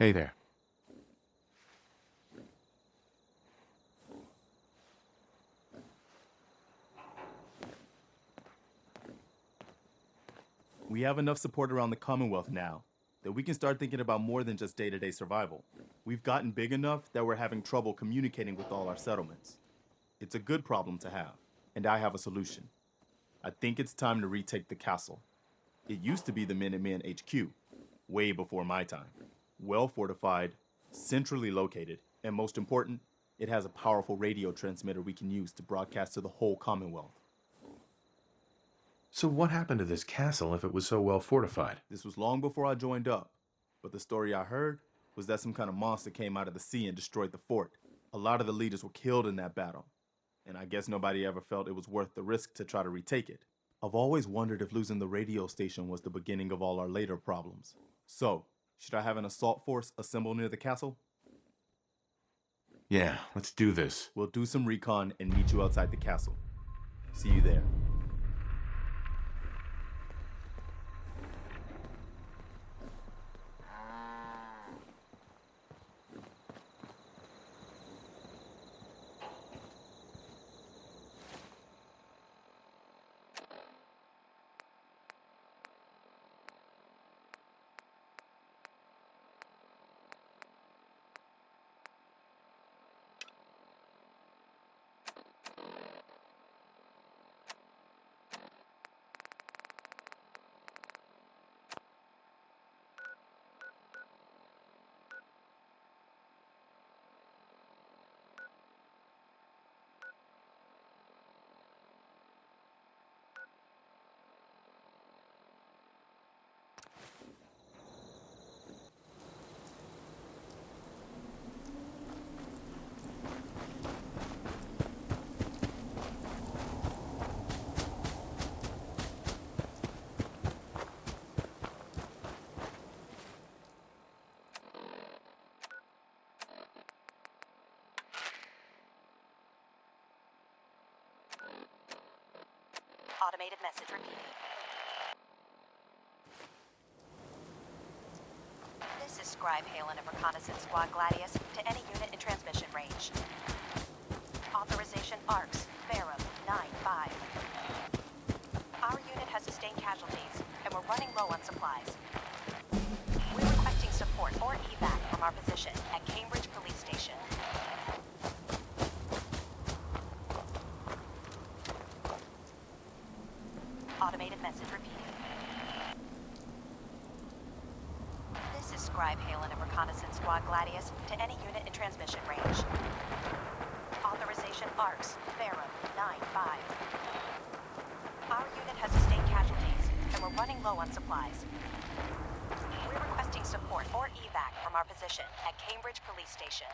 Hey there. We have enough support around the Commonwealth now that we can start thinking about more than just day-to-day survival. We've gotten big enough that we're having trouble communicating with all our settlements. It's a good problem to have, and I have a solution. I think it's time to retake the castle. It used to be the Minutemen HQ, way before my time. Well fortified, centrally located, and most important, it has a powerful radio transmitter we can use to broadcast to the whole Commonwealth. So what happened to this castle if it was so well fortified? This was long before I joined up, but the story I heard was that some kind of monster came out of the sea and destroyed the fort. A lot of the leaders were killed in that battle, and I guess nobody ever felt it was worth the risk to try to retake it. I've always wondered if losing the radio station was the beginning of all our later problems. So, should I have an assault force assemble near the castle? Yeah, let's do this. We'll do some recon and meet you outside the castle. See you there. Automated message repeated. This is Scribe Halen of Reconnaissance Squad Gladius to any unit in transmission range. Authorization ARCS, Verum 9-5. Our unit has sustained casualties, and we're running low on supplies. We're requesting support or evac from our position at Cambridge Police Station. Automated message repeated. This is Scribe Halen of Reconnaissance Squad Gladius to any unit in transmission range. Authorization ARCS, Verum 9-5. Our unit has sustained casualties, and we're running low on supplies. We're requesting support or evac from our position at Cambridge Police Station.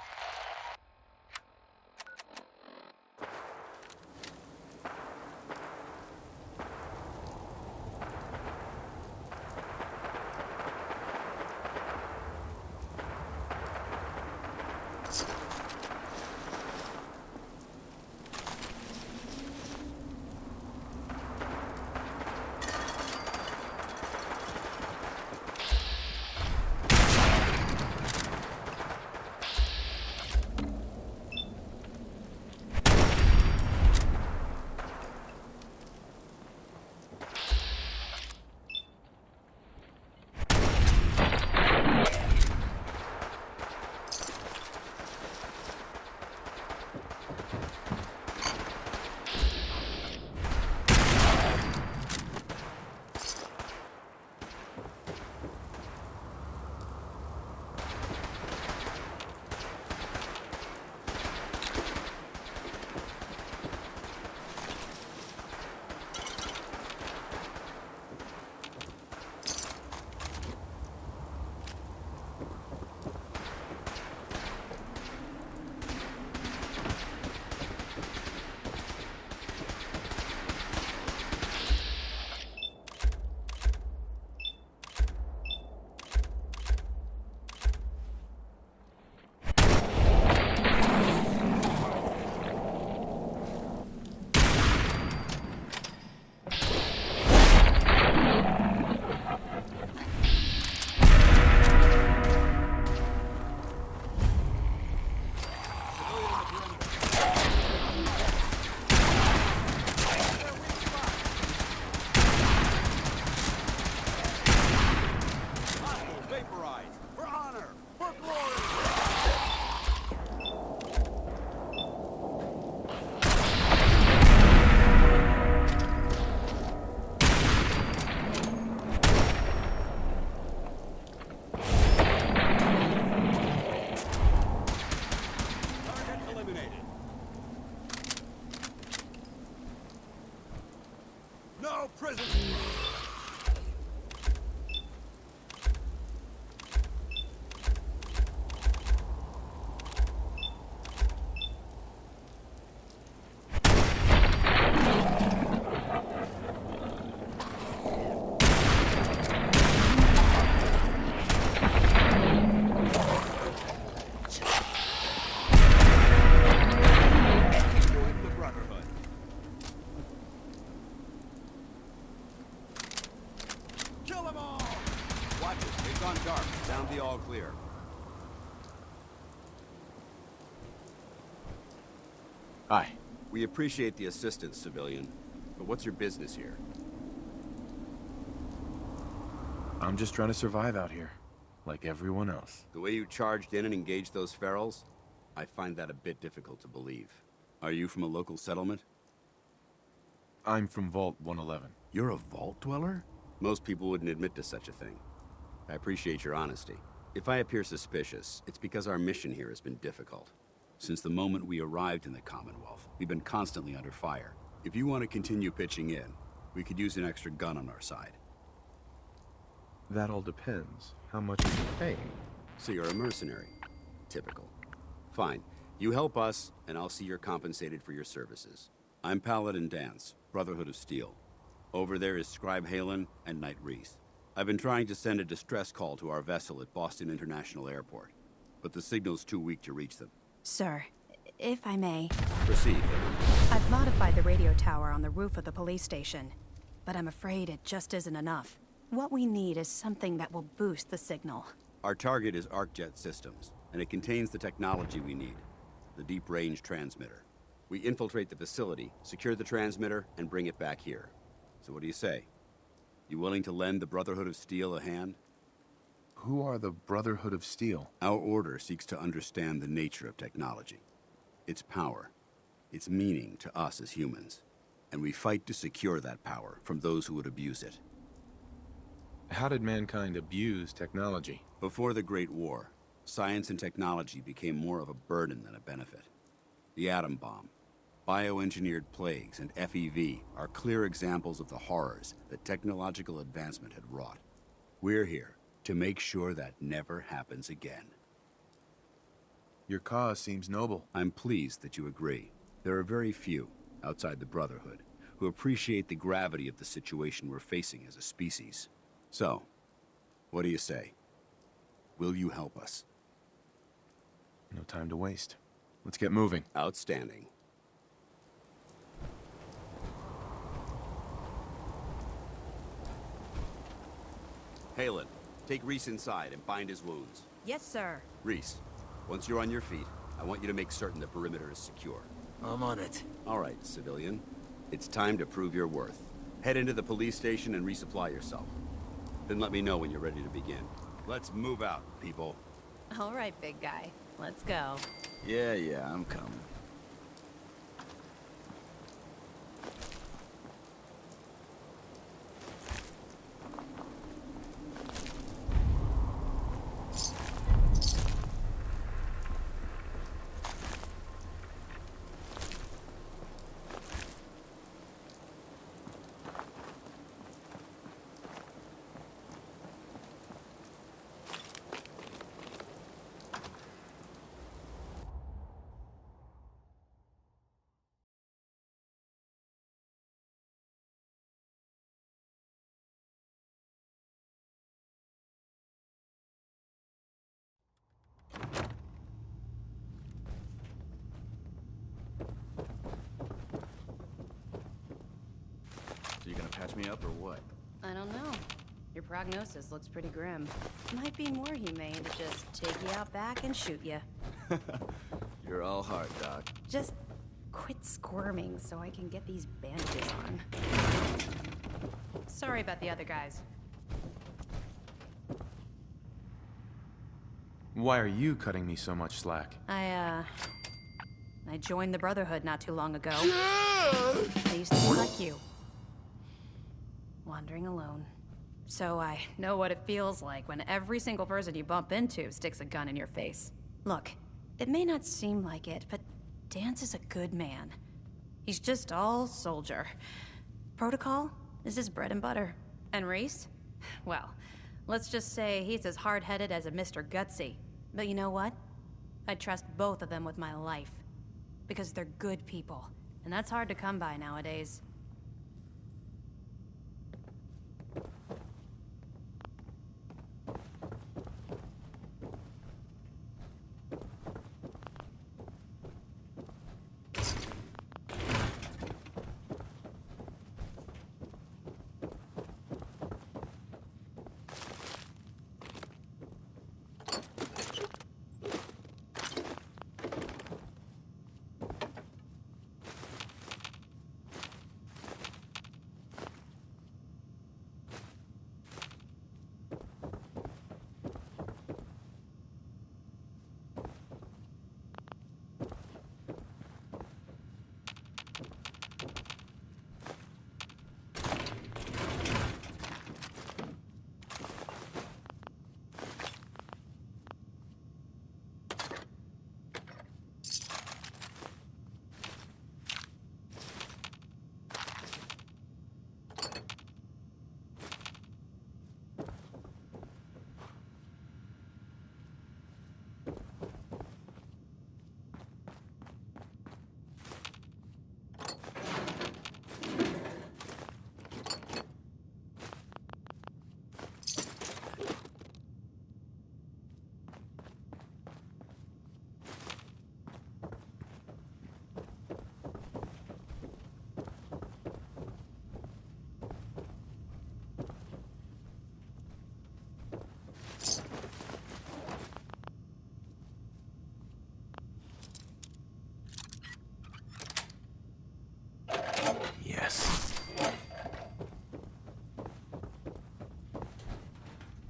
Vaporized! For honor! For glory! Target eliminated. No prisoners! Join the Brotherhood. Kill them all! Watch it. They've gone dark. Sound the all clear. Hi. We appreciate the assistance, civilian. But what's your business here? I'm just trying to survive out here, like everyone else. The way you charged in and engaged those ferals? I find that a bit difficult to believe. Are you from a local settlement? I'm from Vault 111. You're a vault dweller? Most people wouldn't admit to such a thing. I appreciate your honesty. If I appear suspicious, it's because our mission here has been difficult. Since the moment we arrived in the Commonwealth, we've been constantly under fire. If you want to continue pitching in, we could use an extra gun on our side. That all depends. How much are you paying? So you're a mercenary. Typical. Fine. You help us, and I'll see you're compensated for your services. I'm Paladin Dance, Brotherhood of Steel. Over there is Scribe Halen and Knight Reese. I've been trying to send a distress call to our vessel at Boston International Airport, but the signal's too weak to reach them. Sir, if I may, Proceed. I've modified the radio tower on the roof of the police station, but I'm afraid it just isn't enough. What we need is something that will boost the signal. Our target is ArcJet Systems, and it contains the technology we need, the deep-range transmitter. We infiltrate the facility, secure the transmitter, and bring it back here. So what do you say? You willing to lend the Brotherhood of Steel a hand? Who are the Brotherhood of Steel? Our order seeks to understand the nature of technology, its power, its meaning to us as humans, and we fight to secure that power from those who would abuse it. How did mankind abuse technology? Before the Great War, science and technology became more of a burden than a benefit. The atom bomb, bioengineered plagues, and FEV are clear examples of the horrors that technological advancement had wrought. We're here to make sure that never happens again. Your cause seems noble. I'm pleased that you agree. There are very few, outside the Brotherhood, who appreciate the gravity of the situation we're facing as a species. So, what do you say? Will you help us? No time to waste. Let's get moving. Outstanding. Halen, take Reese inside and bind his wounds. Yes, sir. Reese, once you're on your feet, I want you to make certain the perimeter is secure. I'm on it. All right, civilian. It's time to prove your worth. Head into the police station and resupply yourself. Then let me know when you're ready to begin. Let's move out, people. All right, big guy. Let's go. Yeah, I'm coming. So you gonna patch me up or what? I don't know. Your prognosis looks pretty grim. Might be more humane to just take you out back and shoot you. You're all heart, Doc. Just quit squirming so I can get these bandages on. Sorry about the other guys. Why are you cutting me so much slack? I joined the Brotherhood not too long ago. I used to be like you. Wandering alone. So I know what it feels like when every single person you bump into sticks a gun in your face. Look, it may not seem like it, but Dance is a good man. He's just all soldier. Protocol is his bread and butter. And Reese? Well, let's just say he's as hard-headed as a Mr. Gutsy. But you know what? I trust both of them with my life. Because they're good people. And that's hard to come by nowadays.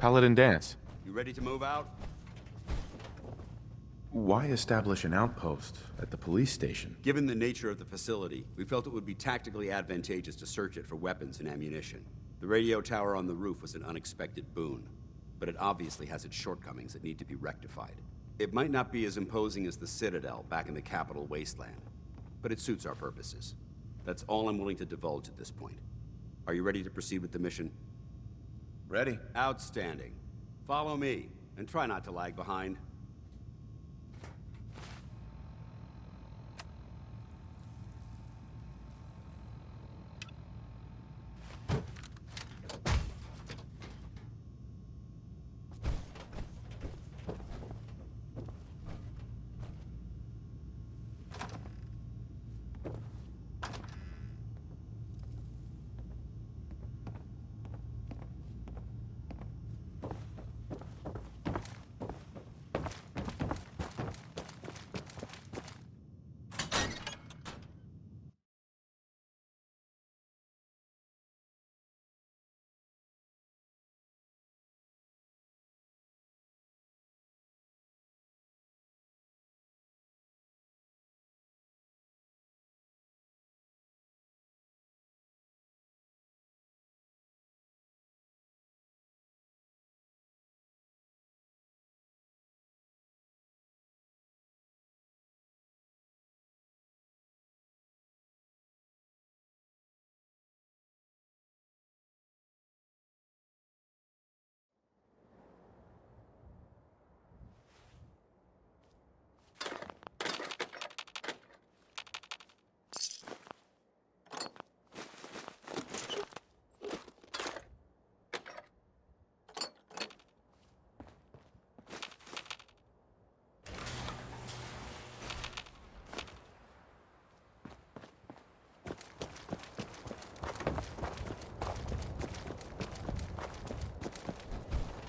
Paladin Dance. You ready to move out? Why establish an outpost at the police station? Given the nature of the facility, we felt it would be tactically advantageous to search it for weapons and ammunition. The radio tower on the roof was an unexpected boon, but it obviously has its shortcomings that need to be rectified. It might not be as imposing as the Citadel back in the capital wasteland, but it suits our purposes. That's all I'm willing to divulge at this point. Are you ready to proceed with the mission? Ready. Outstanding. Follow me, and try not to lag behind.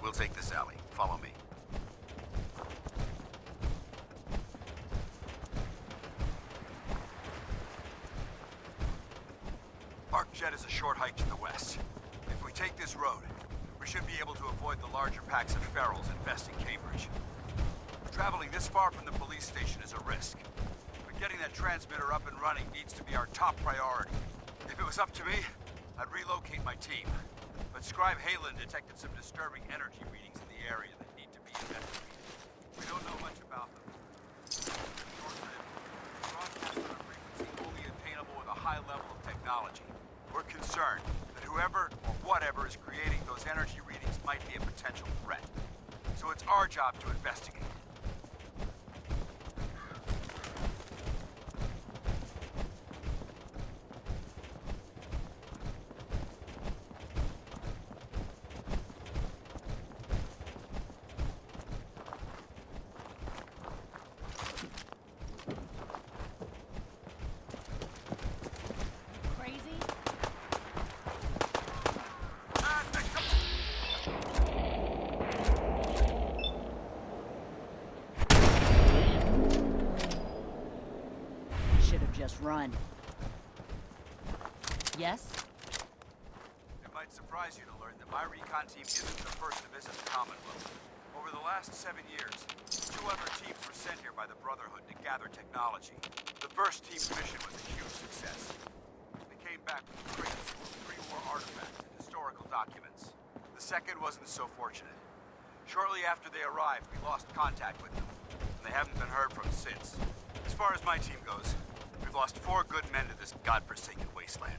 We'll take this alley. Follow me. ArcJet is a short hike to the west. If we take this road, we should be able to avoid the larger packs of ferals infesting Cambridge. Traveling this far from the police station is a risk, but getting that transmitter up and running needs to be our top priority. If it was up to me, I'd relocate my team. But Scribe Halen detected some disturbing energy readings in the area that need to be investigated. We don't know much about them. Short-lived, broadcast on a frequency only attainable with a high level of technology. We're concerned that whoever or whatever is creating those energy readings might be a potential threat. So it's our job to investigate. Just run. Yes? It might surprise you to learn that my recon team isn't the first to visit the Commonwealth. Over the last 7 years, 2 other teams were sent here by the Brotherhood to gather technology. The first team's mission was a huge success. They came back with crates full of pre-war artifacts and historical documents. The second wasn't so fortunate. Shortly after they arrived, we lost contact with them, and they haven't been heard from since. As far as my team goes, we've lost 4 good men to this godforsaken wasteland.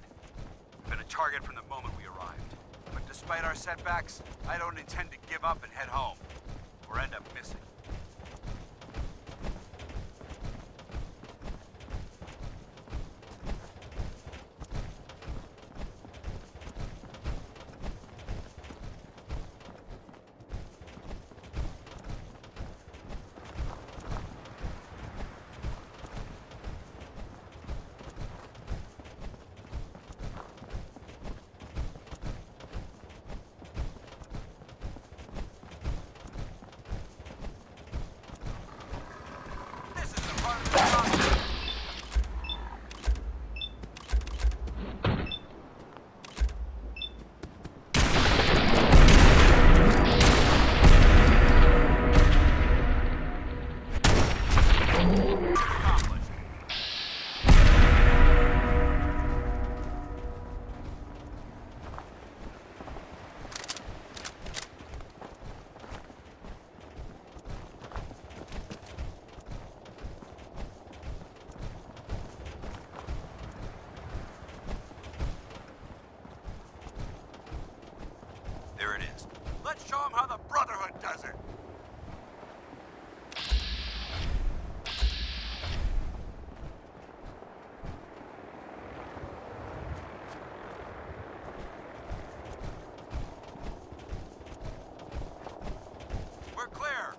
We've been a target from the moment we arrived. But despite our setbacks, I don't intend to give up and head home, or end up missing. There it is. Let's show them how the Brotherhood does it! We're clear!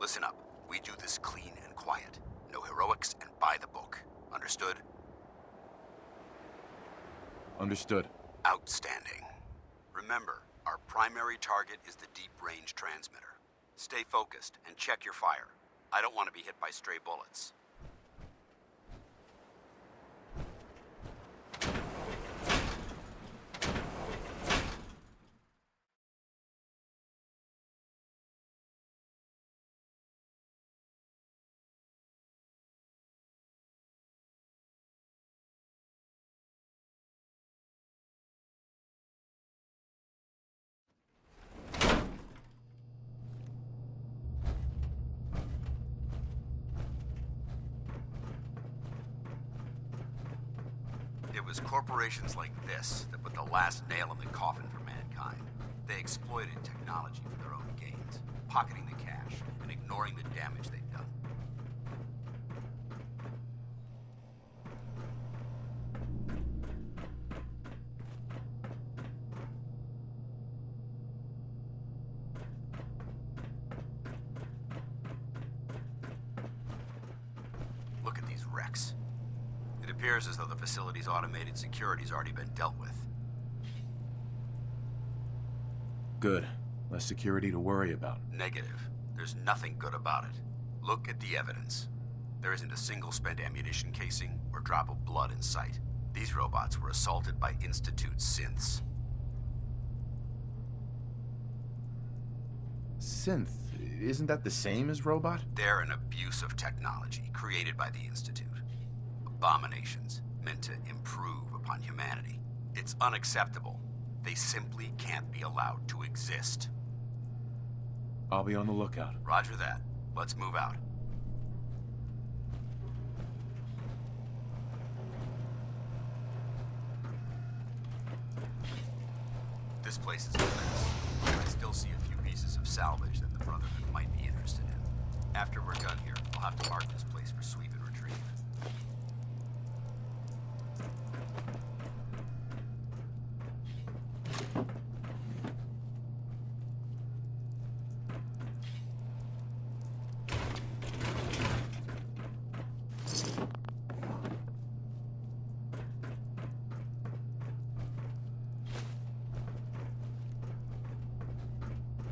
Listen up. We do this clean and quiet. No heroics and by the book. Understood? Understood. Outstanding. Remember, our primary target is the deep-range transmitter. Stay focused and check your fire. I don't want to be hit by stray bullets. It was corporations like this that put the last nail in the coffin for mankind. They exploited technology for their own gains, pocketing the cash and ignoring the damage they'd done. Rex. It appears as though the facility's automated security's already been dealt with. Good. Less security to worry about. Negative. There's nothing good about it. Look at the evidence. There isn't a single spent ammunition casing or drop of blood in sight. These robots were assaulted by Institute synths. Synth. Isn't that the same as robot? They're an abuse of technology created by the Institute. Abominations meant to improve upon humanity. It's unacceptable. They simply can't be allowed to exist. I'll be on the lookout. Roger that. Let's move out. This place is a mess, but I still see a few pieces of salvage that the Brotherhood might be interested in. After we're done here, we'll have to mark this place for sweep and retrieve.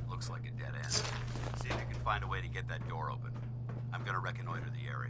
Looks like a dead end. See if you can find a way to get that door open. I'm gonna reconnoiter the area.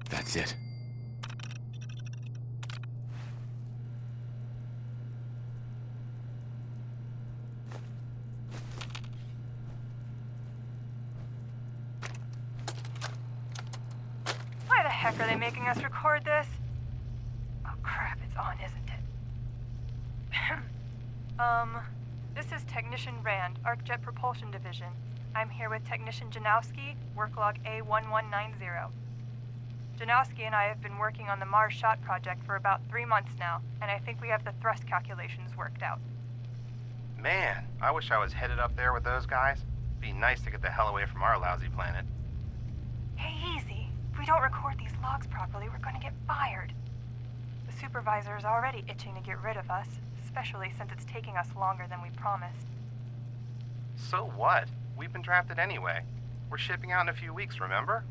That's it. Why the heck are they making us record this? Oh crap, it's on, isn't it? This is Technician Rand, ArcJet Propulsion Division. I'm here with Technician Janowski, work log A1190. Janowski and I have been working on the Mars Shot project for about 3 months now, and I think we have the thrust calculations worked out. Man, I wish I was headed up there with those guys. Be nice to get the hell away from our lousy planet. Hey, easy. If we don't record these logs properly, we're gonna get fired. The supervisor is already itching to get rid of us, especially since it's taking us longer than we promised. So what? We've been drafted anyway. We're shipping out in a few weeks, remember?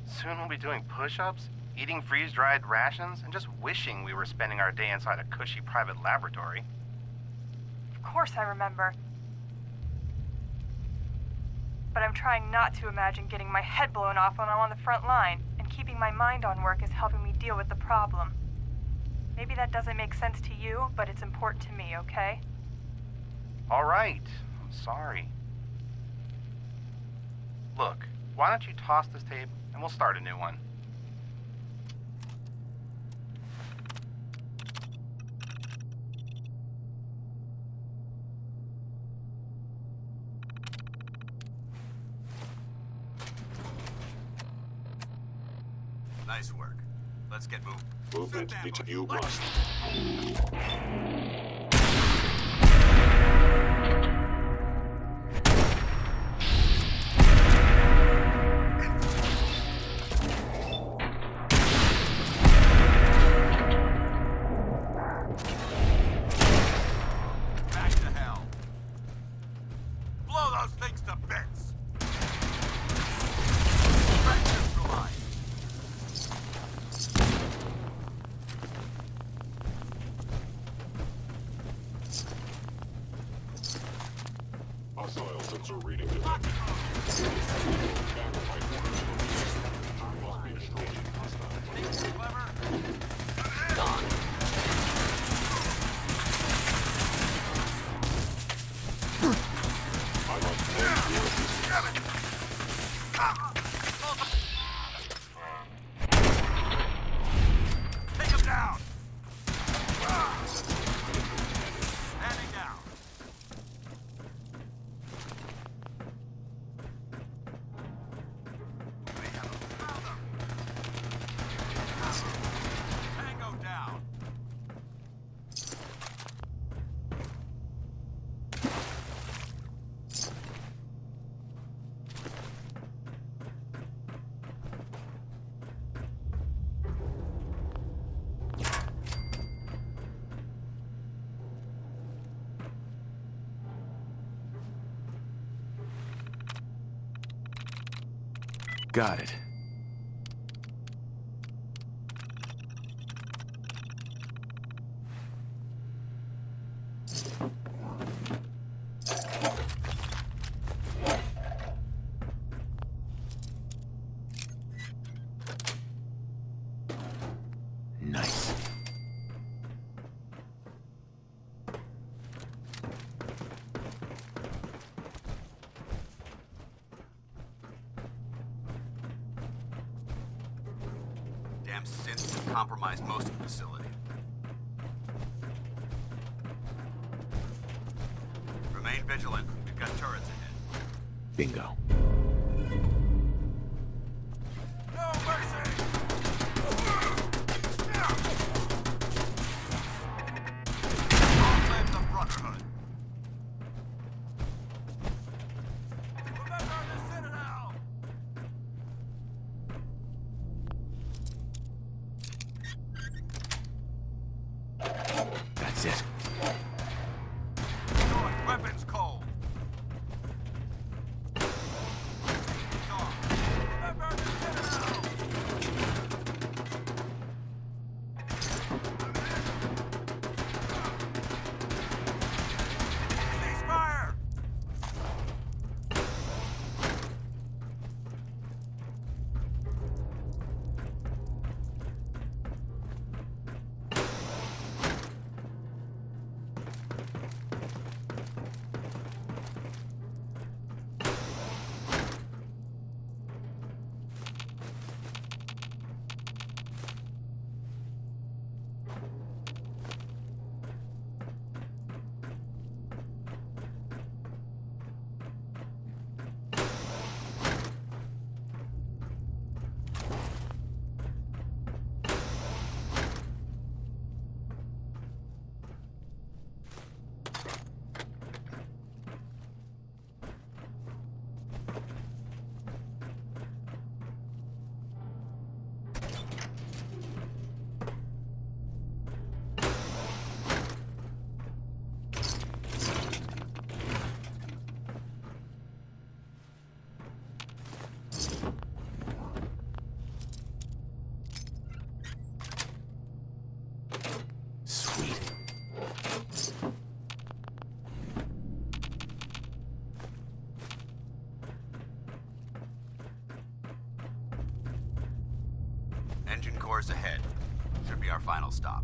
Soon we'll be doing push-ups, eating freeze-dried rations, and just wishing we were spending our day inside a cushy private laboratory. Of course I remember. But I'm trying not to imagine getting my head blown off when I'm on the front line, and keeping my mind on work is helping me deal with the problem. Maybe that doesn't make sense to you, but it's important to me, okay? All right. I'm sorry. Look, why don't you toss this tape and we'll start a new one. Nice work. Let's get moving. Movement into you must. Back to hell. Blow those things to bits. Right neutral line. Got it. Nice. Damn synths have compromised most of the facility. Remain vigilant. We've got turrets ahead. Bingo. No mercy! Long live the Brotherhood! Remember the Citadel! That's it. North, weapons cold! North, remember the Citadel! Ceasefire! Sweet. Engine cores ahead. Should be our final stop.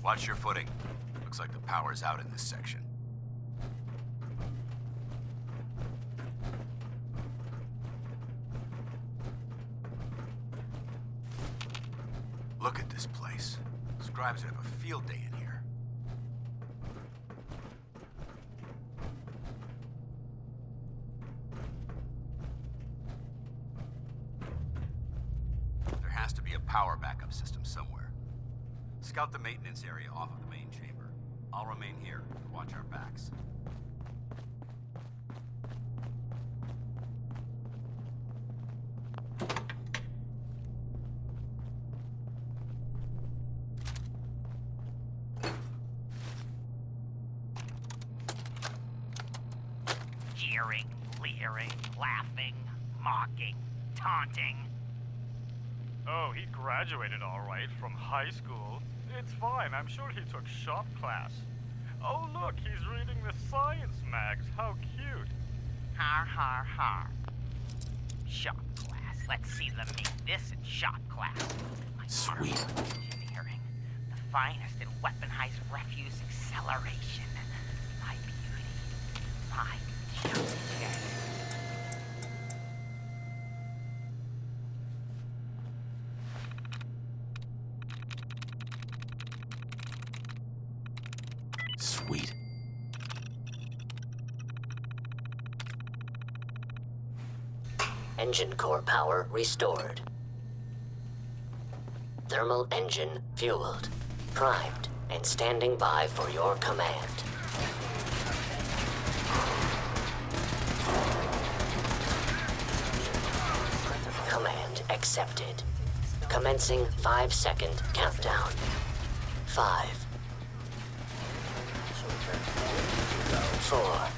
Watch your footing. Looks like the power's out in this section. Look at this place. Scribes would have a field day in here. There has to be a power backup system somewhere. Scout the maintenance area off of the main chamber. I'll remain here to watch our backs. Jeering, leering, laughing, mocking, taunting. Oh, he graduated all right from high school. It's fine, I'm sure he took shop class. Oh look, he's reading the science mags. How cute. Har har har. Shop class. Let's see them make this in shop class. My Sweet. engineering. The finest in weaponized refuse acceleration. My beauty. My junction. Sweet. Engine core power restored. Thermal engine fueled, primed, and standing by for your command. Command. accepted. Commencing 5-second countdown. 5, 4,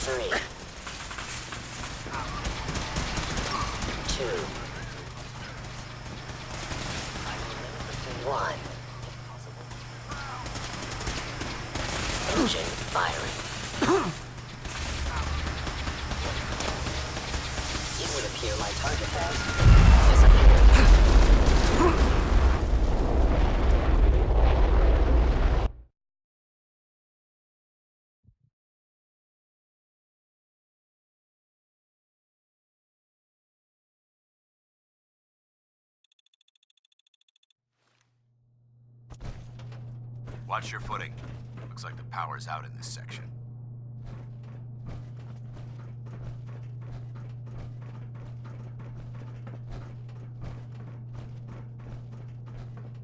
3, 2, 1. Engine firing. It would appear my target has disappeared. Watch your footing. Looks like the power's out in this section.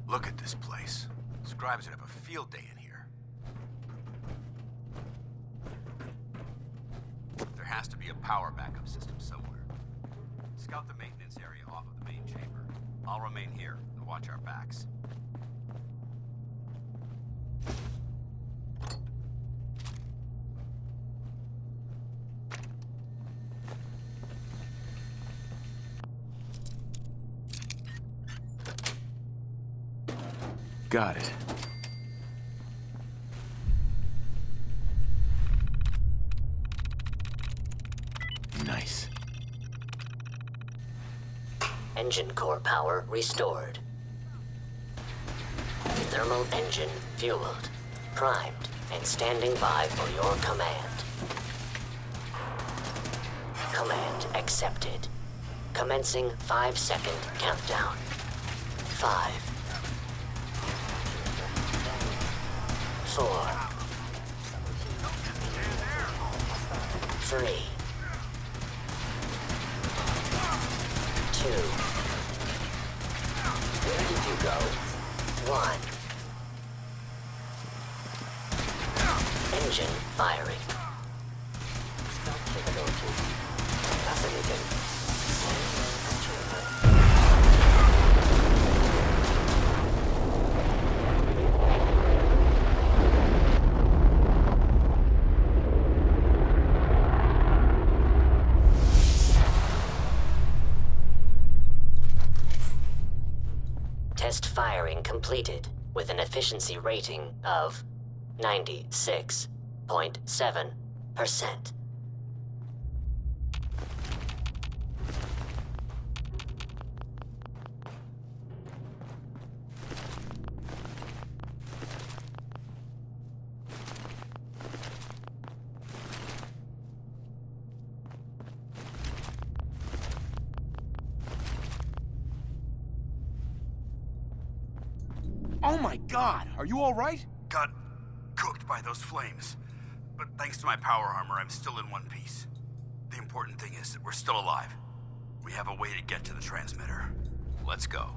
Look at this place. Scribes would have a field day in here. There has to be a power backup system somewhere. Scout the maintenance area off of the main chamber. I'll remain here and watch our backs. Got it. Nice. Engine core power restored. Thermal engine fueled, primed, and standing by for your command. Command accepted. Commencing 5-second countdown. 5, 4, 3, 2, ready to go. 1. Engine firing. Stop capability. Fascinating. Test firing completed with an efficiency rating of 96.7%. Oh my god, are you alright? Got cooked by those flames. But thanks to my power armor, I'm still in one piece. The important thing is that we're still alive. We have a way to get to the transmitter. Let's go.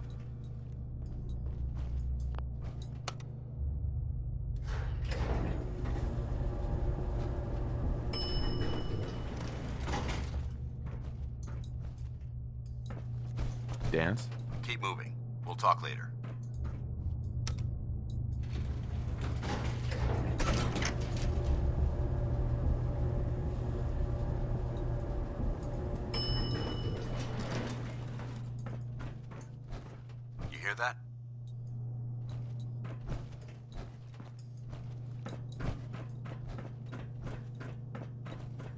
Dance? Keep moving. We'll talk later. You hear that?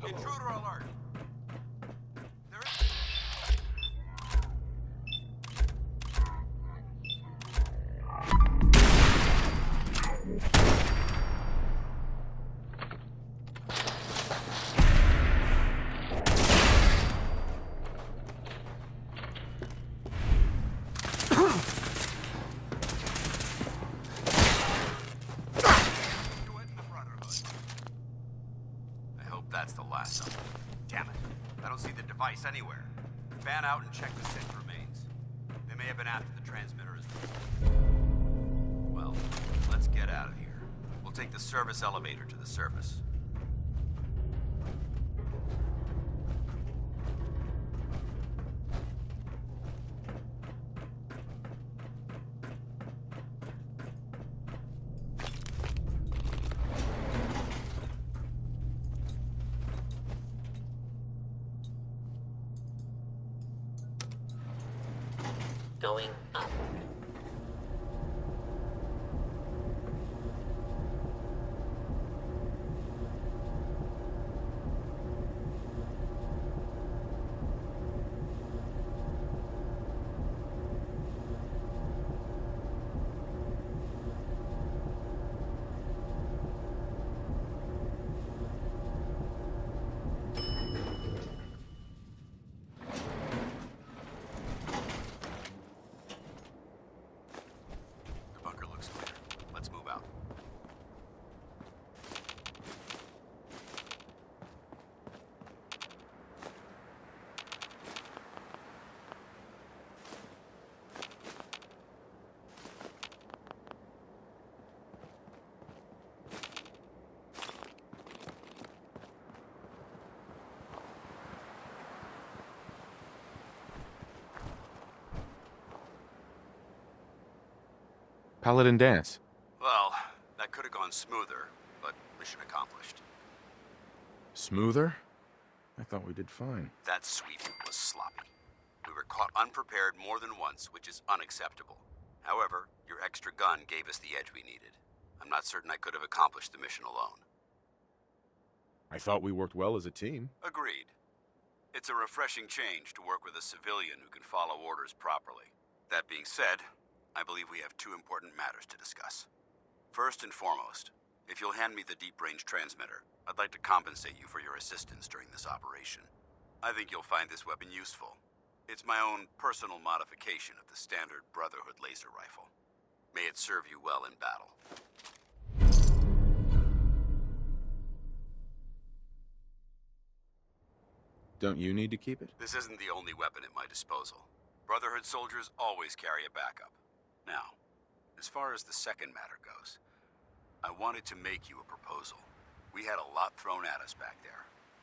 Intruder alert! There is... That's the last of them. Damn it. I don't see the device anywhere. Fan out and check the sync remains. They may have been after the transmitter as well. Well, let's get out of here. We'll take the service elevator to the surface. going up. The bunker looks clear. Let's move out. Paladin Dance. Well, that could have gone smoother, but mission accomplished. Smoother? I thought we did fine. That sweep was sloppy. We were caught unprepared more than once, which is unacceptable. However, your extra gun gave us the edge we needed. I'm not certain I could have accomplished the mission alone. I thought we worked well as a team. Agreed. It's a refreshing change to work with a civilian who can follow orders properly. That being said, I believe we have two important matters to discuss. First and foremost, if you'll hand me the deep-range transmitter, I'd like to compensate you for your assistance during this operation. I think you'll find this weapon useful. It's my own personal modification of the standard Brotherhood laser rifle. May it serve you well in battle. Don't you need to keep it? This isn't the only weapon at my disposal. Brotherhood soldiers always carry a backup. Now, as far as the second matter goes, I wanted to make you a proposal. We had a lot thrown at us back there.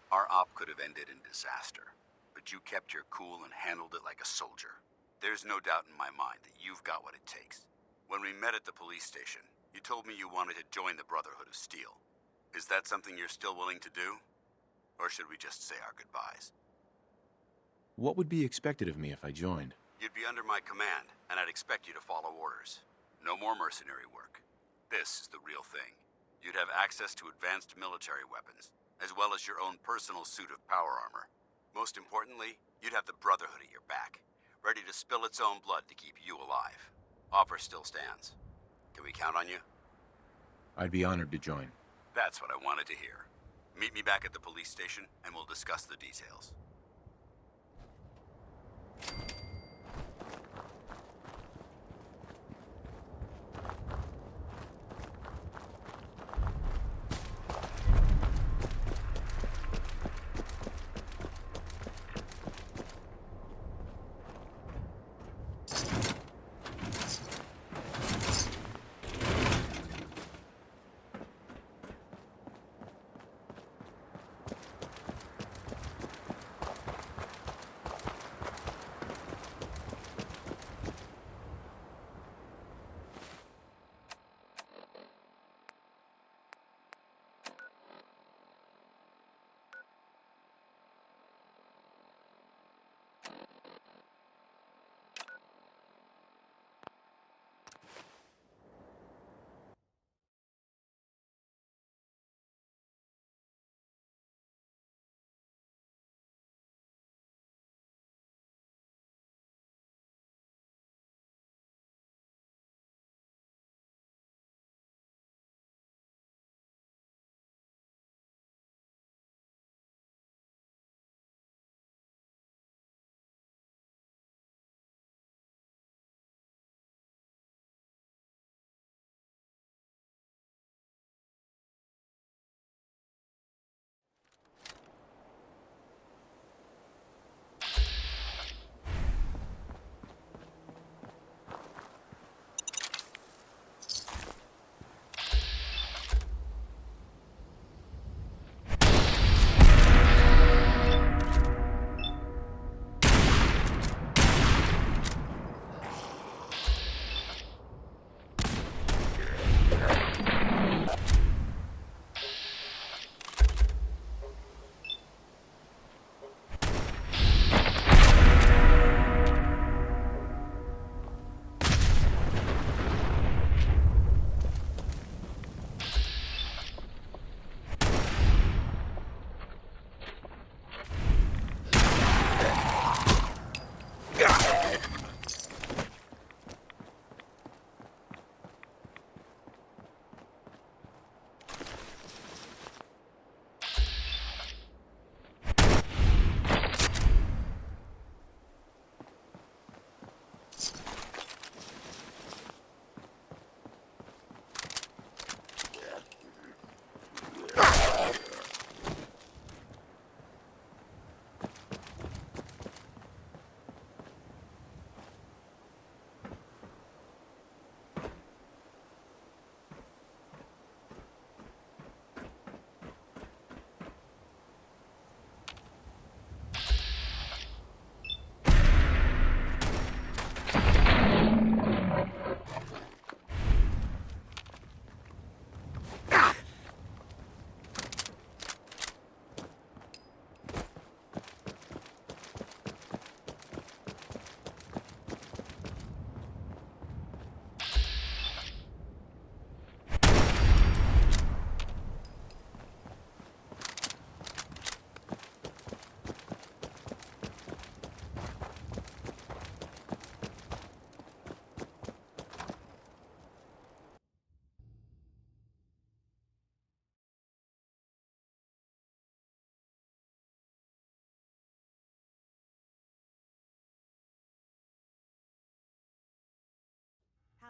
Our op could have ended in disaster, but you kept your cool and handled it like a soldier. There's no doubt in my mind that you've got what it takes. When we met at the police station, you told me you wanted to join the Brotherhood of Steel. Is that something you're still willing to do? Or should we just say our goodbyes? What would be expected of me if I joined? You'd be under my command, and I'd expect you to follow orders. No more mercenary work. This is the real thing. You'd have access to advanced military weapons, as well as your own personal suit of power armor. Most importantly, you'd have the Brotherhood at your back, ready to spill its own blood to keep you alive. Offer still stands. Can we count on you? I'd be honored to join. That's what I wanted to hear. Meet me back at the police station, and we'll discuss the details.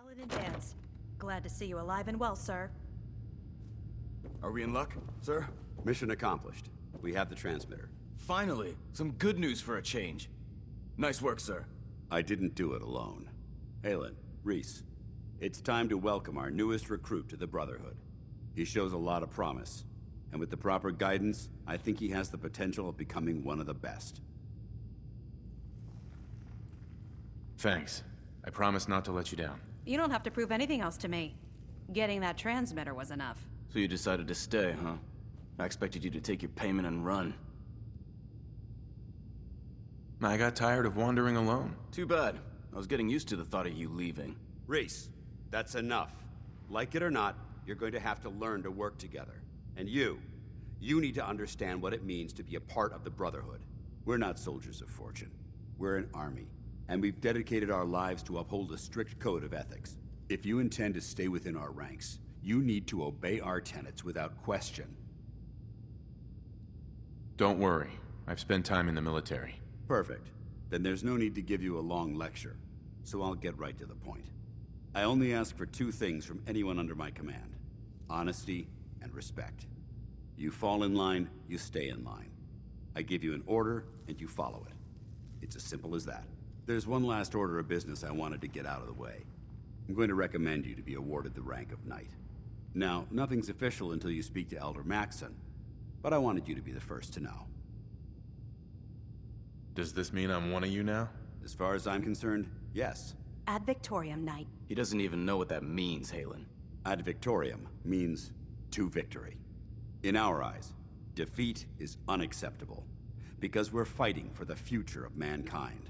Paladin Dance. Glad to see you alive and well, sir. Are we in luck, sir? Mission accomplished. We have the transmitter. Finally, some good news for a change. Nice work, sir. I didn't do it alone. Halen, Reese, it's time to welcome our newest recruit to the Brotherhood. He shows a lot of promise, and with the proper guidance, I think he has the potential of becoming one of the best. Thanks. I promise not to let you down. You don't have to prove anything else to me. Getting that transmitter was enough. So you decided to stay, huh? I expected you to take your payment and run. I got tired of wandering alone. Too bad. I was getting used to the thought of you leaving. Reese, that's enough. Like it or not, you're going to have to learn to work together. And you need to understand what it means to be a part of the Brotherhood. We're not soldiers of fortune. We're an army, and we've dedicated our lives to uphold a strict code of ethics. If you intend to stay within our ranks, you need to obey our tenets without question. Don't worry. I've spent time in the military. Perfect. Then there's no need to give you a long lecture, so I'll get right to the point. I only ask for two things from anyone under my command: honesty and respect. You fall in line, you stay in line. I give you an order, and you follow it. It's as simple as that. There's one last order of business I wanted to get out of the way. I'm going to recommend you to be awarded the rank of Knight. Now, nothing's official until you speak to Elder Maxson, but I wanted you to be the first to know. Does this mean I'm one of you now? As far as I'm concerned, yes. Ad Victoriam, Knight. He doesn't even know what that means, Halen. Ad Victoriam means to victory. In our eyes, defeat is unacceptable, because we're fighting for the future of mankind.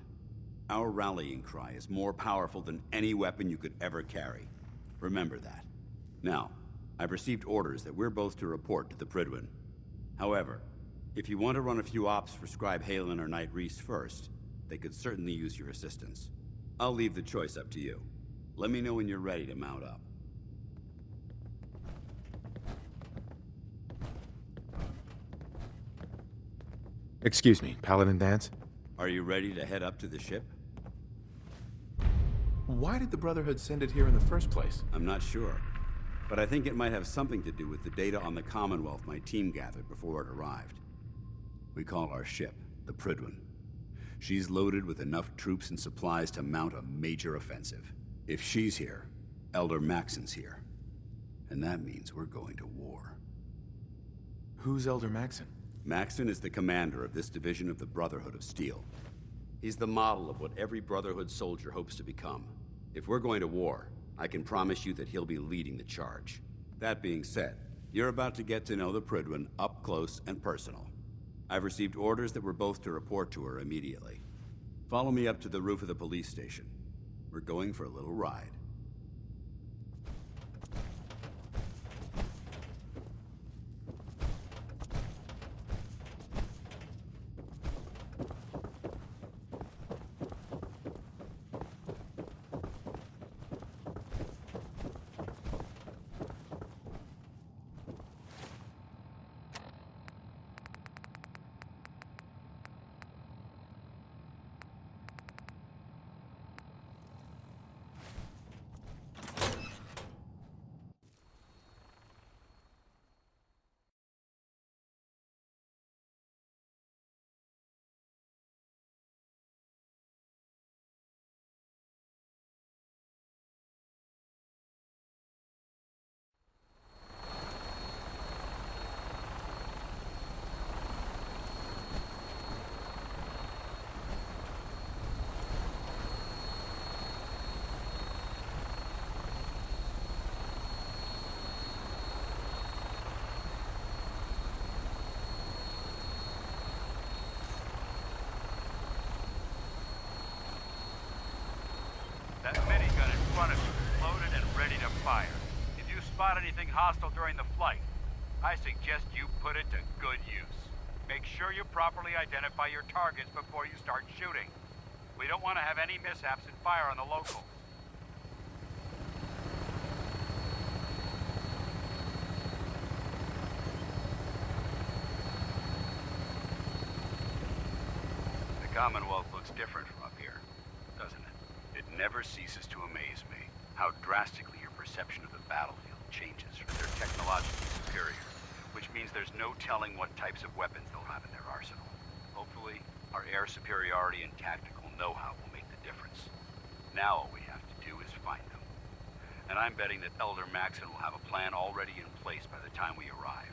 Our rallying cry is more powerful than any weapon you could ever carry. Remember that. Now, I've received orders that we're both to report to the Prydwen. However, if you want to run a few ops for Scribe Halen or Knight Reese first, they could certainly use your assistance. I'll leave the choice up to you. Let me know when you're ready to mount up. Excuse me, Paladin Dance? Are you ready to head up to the ship? Why did the Brotherhood send it here in the first place? I'm not sure, but I think it might have something to do with the data on the Commonwealth my team gathered before it arrived. We call our ship the Prydwen. She's loaded with enough troops and supplies to mount a major offensive. If she's here, Elder Maxson's here. And that means we're going to war. Who's Elder Maxson? Maxson is the commander of this division of the Brotherhood of Steel. He's the model of what every Brotherhood soldier hopes to become. If we're going to war, I can promise you that he'll be leading the charge. That being said, you're about to get to know the Prydwen up close and personal. I've received orders that we're both to report to her immediately. Follow me up to the roof of the police station. We're going for a little ride. That minigun in front of you is loaded and ready to fire. If you spot anything hostile during the flight, I suggest you put it to good use. Make sure you properly identify your targets before you start shooting. We don't want to have any mishaps and fire on the locals. The Commonwealth looks different from up here, doesn't it? It never ceases to amaze me how drastically your perception of the battlefield changes for they're technologically superior, which means there's no telling what types of weapons they'll have in their arsenal. Hopefully, our air superiority and tactical know-how will make the difference. Now all we have to do is find them. And I'm betting that Elder Maxon will have a plan already in place by the time we arrive.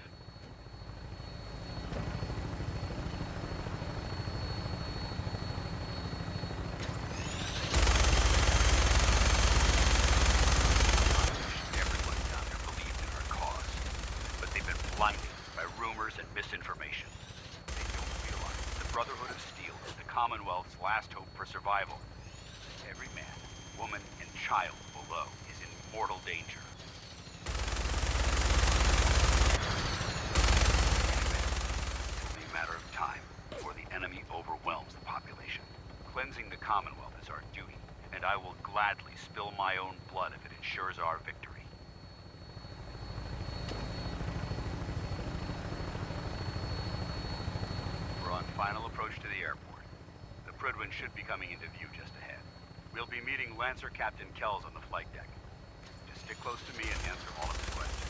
Everyone down there believes in our cause, but they've been blinded by rumors and misinformation. They don't realize the Brotherhood of Steel is the Commonwealth's last hope for survival. Every man, woman, and child below is in mortal danger. It's only a matter of time before the enemy overwhelms the population. Cleansing the Commonwealth is our duty, and I will gladly spill my own blood if it ensures our victory. We're on final approach to the airport. The Prydwen should be coming into view just ahead. We'll be meeting Lancer Captain Kells on the flight deck. Just stick close to me and answer all of his questions.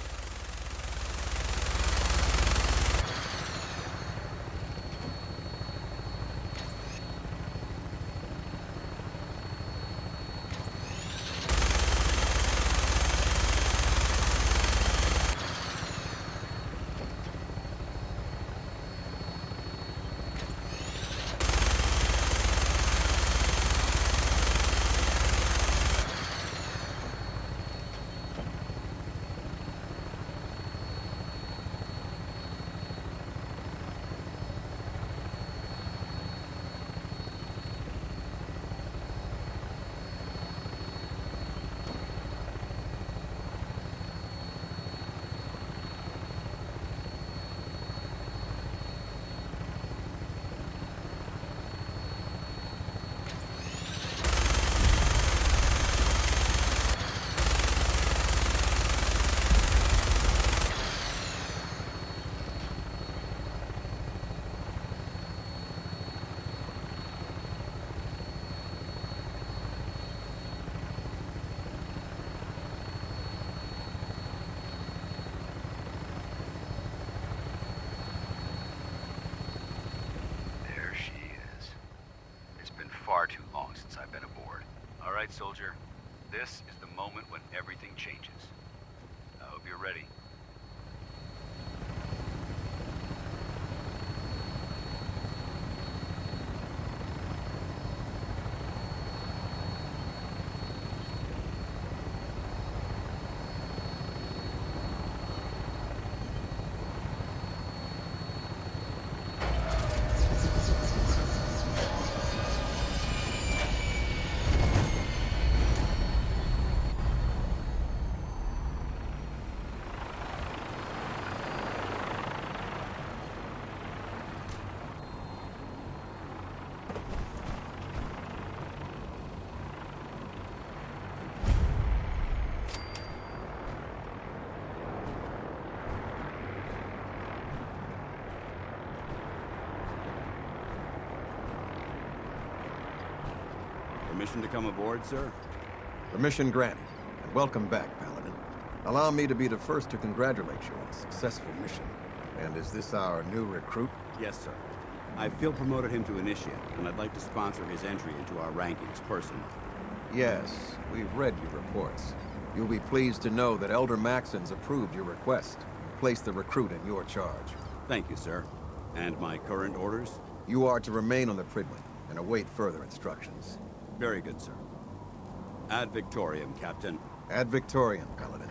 Far too long since I've been aboard. All right, soldier. This is the moment when everything changes. I hope you're ready. Permission to come aboard, sir? Permission granted, and welcome back, Paladin. Allow me to be the first to congratulate you on a successful mission. And is this our new recruit? Yes, sir. I feel promoted him to initiate, and I'd like to sponsor his entry into our rankings personally. Yes, we've read your reports. You'll be pleased to know that Elder Maxon's approved your request. Place the recruit in your charge. Thank you, sir. And my current orders? You are to remain on the Prydwen and await further instructions. Very good, sir. Ad Victoriam, Captain. Ad Victoriam, Paladin.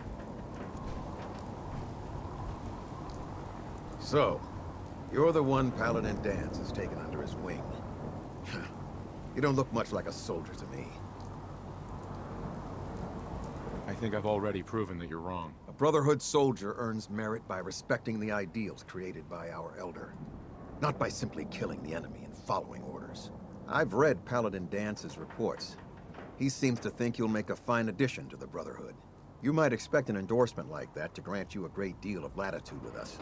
So, you're the one Paladin Danse has taken under his wing. You don't look much like a soldier to me. I think I've already proven that you're wrong. A Brotherhood soldier earns merit by respecting the ideals created by our Elder, not by simply killing the enemy and following orders. I've read Paladin Dance's reports. He seems to think you'll make a fine addition to the Brotherhood. You might expect an endorsement like that to grant you a great deal of latitude with us.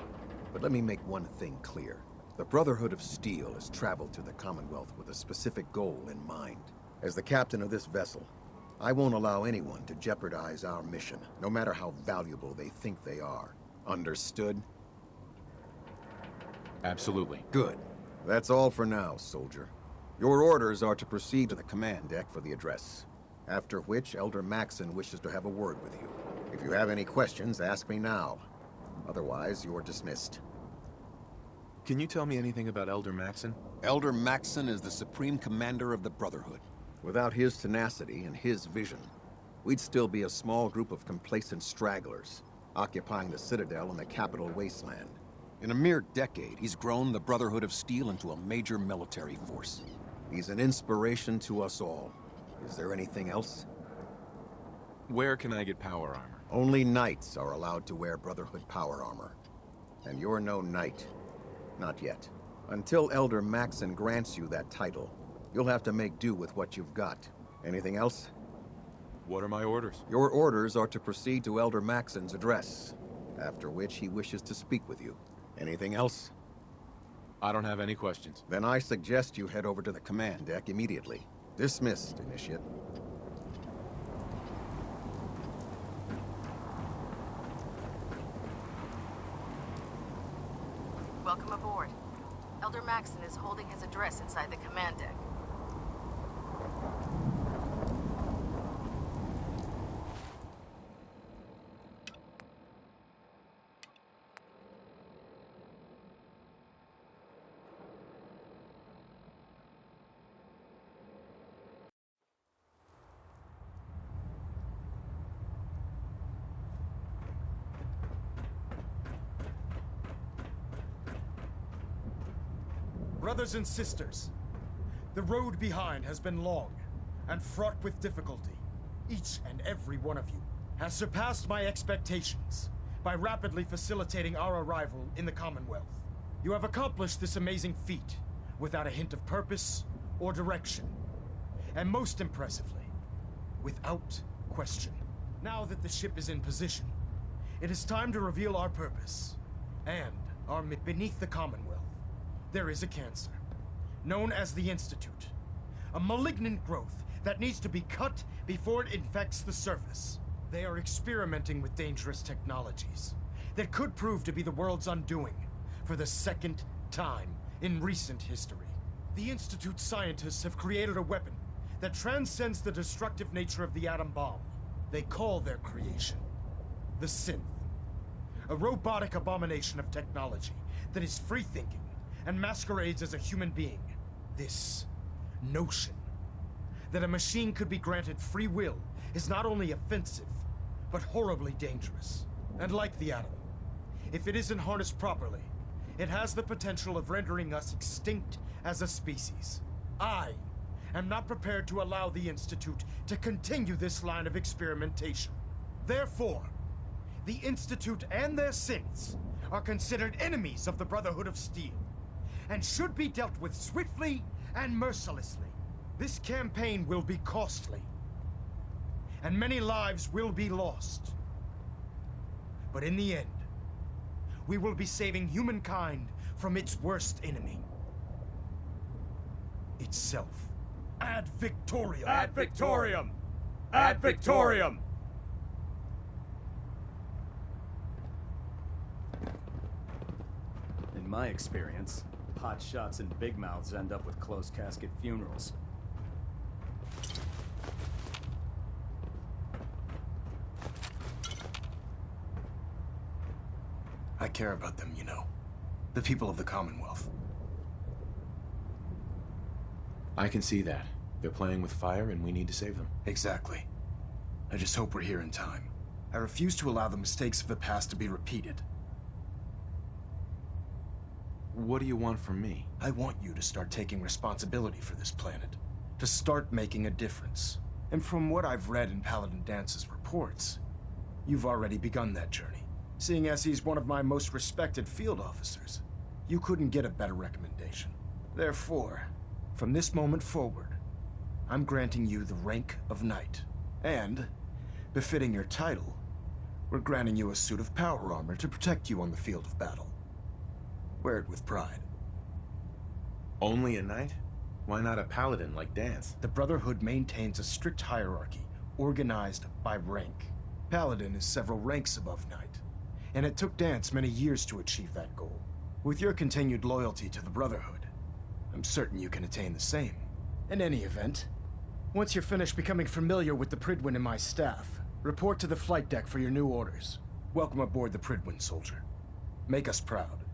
But let me make one thing clear. The Brotherhood of Steel has traveled to the Commonwealth with a specific goal in mind. As the captain of this vessel, I won't allow anyone to jeopardize our mission, no matter how valuable they think they are. Understood? Absolutely. Good. That's all for now, soldier. Your orders are to proceed to the command deck for the address. After which, Elder Maxon wishes to have a word with you. If you have any questions, ask me now. Otherwise, you're dismissed. Can you tell me anything about Elder Maxon? Elder Maxon is the Supreme Commander of the Brotherhood. Without his tenacity and his vision, we'd still be a small group of complacent stragglers, occupying the Citadel and the capital wasteland. In a mere decade, he's grown the Brotherhood of Steel into a major military force. He's an inspiration to us all. Is there anything else? Where can I get power armor? Only knights are allowed to wear Brotherhood power armor. And you're no knight. Not yet. Until Elder Maxon grants you that title, you'll have to make do with what you've got. Anything else? What are my orders? Your orders are to proceed to Elder Maxon's address, after which he wishes to speak with you. Anything else? I don't have any questions. Then I suggest you head over to the command deck immediately. Dismissed, Initiate. Welcome aboard. Elder Maxon is holding his address inside the command deck. Brothers and sisters, the road behind has been long and fraught with difficulty. Each and every one of you has surpassed my expectations by rapidly facilitating our arrival in the Commonwealth. You have accomplished this amazing feat without a hint of purpose or direction, and most impressively, without question. Now that the ship is in position, it is time to reveal our purpose and our beneath the Commonwealth. There is a cancer, known as the Institute. A malignant growth that needs to be cut before it infects the surface. They are experimenting with dangerous technologies that could prove to be the world's undoing for the second time in recent history. The Institute scientists have created a weapon that transcends the destructive nature of the atom bomb. They call their creation the Synth, a robotic abomination of technology that is free-thinking and masquerades as a human being. This notion that a machine could be granted free will is not only offensive, but horribly dangerous. And like the atom, if it isn't harnessed properly, it has the potential of rendering us extinct as a species. I am not prepared to allow the Institute to continue this line of experimentation. Therefore, the Institute and their synths are considered enemies of the Brotherhood of Steel, and should be dealt with swiftly and mercilessly. This campaign will be costly, and many lives will be lost. But in the end, we will be saving humankind from its worst enemy. Itself. Ad Victoriam! Ad Victoriam! Ad Victoriam! In my experience, hot shots and big mouths end up with closed casket funerals. I care about them, you know. The people of the Commonwealth. I can see that. They're playing with fire and we need to save them. Exactly. I just hope we're here in time. I refuse to allow the mistakes of the past to be repeated. What do you want from me? I want you to start taking responsibility for this planet. To start making a difference. And from what I've read in Paladin Dance's reports, you've already begun that journey. Seeing as he's one of my most respected field officers, you couldn't get a better recommendation. Therefore, from this moment forward, I'm granting you the rank of Knight. And, befitting your title, we're granting you a suit of power armor to protect you on the field of battle. Wear it with pride. Only a knight? Why not a paladin like Dance? The Brotherhood maintains a strict hierarchy organized by rank. Paladin is several ranks above Knight, and it took Dance many years to achieve that goal. With your continued loyalty to the Brotherhood, I'm certain you can attain the same. In any event, once you're finished becoming familiar with the Pridwin and my staff, report to the flight deck for your new orders. Welcome aboard the Pridwin, soldier. Make us proud.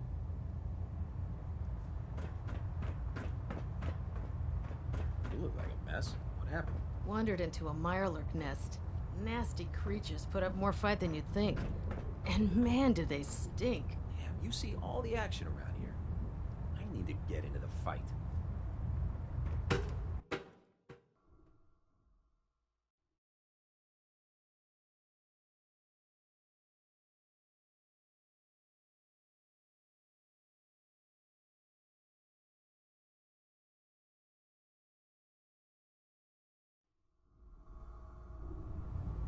You look like a mess. What happened? Wandered into a mirelurk nest. Nasty creatures put up more fight than you'd think. And man, do they stink. Damn, you see all the action around here. I need to get into the fight.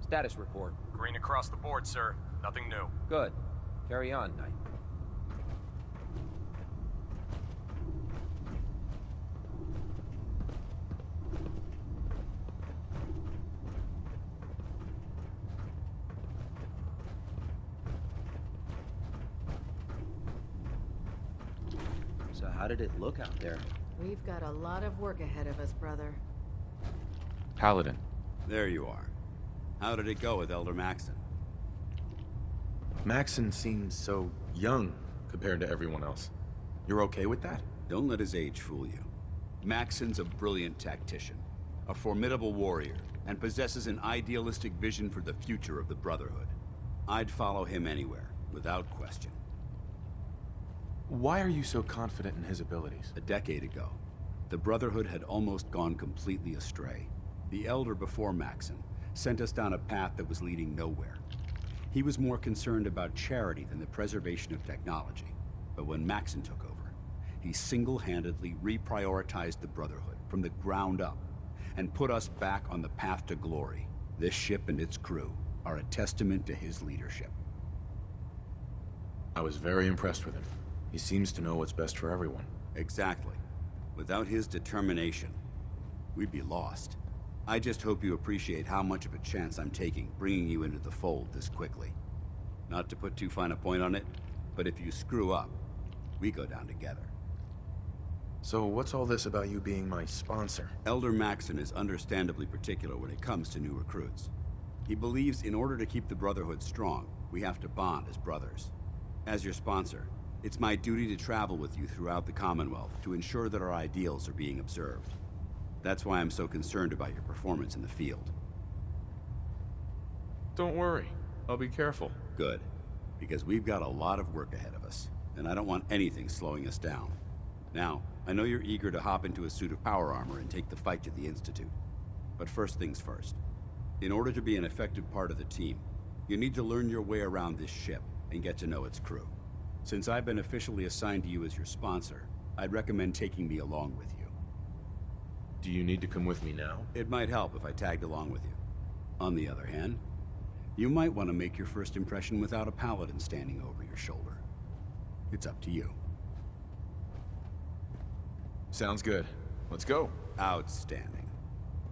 Status report. Green across the board, sir. Nothing new. Good. Carry on, Knight. So how did it look out there? We've got a lot of work ahead of us, brother. Paladin. There you are. How did it go with Elder Maxon? Maxon seems so young compared to everyone else. You're okay with that? Don't let his age fool you. Maxon's a brilliant tactician, a formidable warrior, and possesses an idealistic vision for the future of the Brotherhood. I'd follow him anywhere, without question. Why are you so confident in his abilities? A decade ago, the Brotherhood had almost gone completely astray. The Elder before Maxon sent us down a path that was leading nowhere. He was more concerned about charity than the preservation of technology. But when Maxon took over, he single-handedly reprioritized the Brotherhood from the ground up and put us back on the path to glory. This ship and its crew are a testament to his leadership. I was very impressed with him. He seems to know what's best for everyone. Exactly. Without his determination, we'd be lost. I just hope you appreciate how much of a chance I'm taking bringing you into the fold this quickly. Not to put too fine a point on it, but if you screw up, we go down together. So what's all this about you being my sponsor? Elder Maxon is understandably particular when it comes to new recruits. He believes in order to keep the Brotherhood strong, we have to bond as brothers. As your sponsor, it's my duty to travel with you throughout the Commonwealth to ensure that our ideals are being observed. That's why I'm so concerned about your performance in the field. Don't worry. I'll be careful. Good. Because we've got a lot of work ahead of us, and I don't want anything slowing us down. Now, I know you're eager to hop into a suit of power armor and take the fight to the Institute. But first things first. In order to be an effective part of the team, you need to learn your way around this ship and get to know its crew. Since I've been officially assigned to you as your sponsor, I'd recommend taking me along with you. Do you need to come with me now? It might help if I tagged along with you. On the other hand, you might want to make your first impression without a paladin standing over your shoulder. It's up to you. Sounds good. Let's go. Outstanding.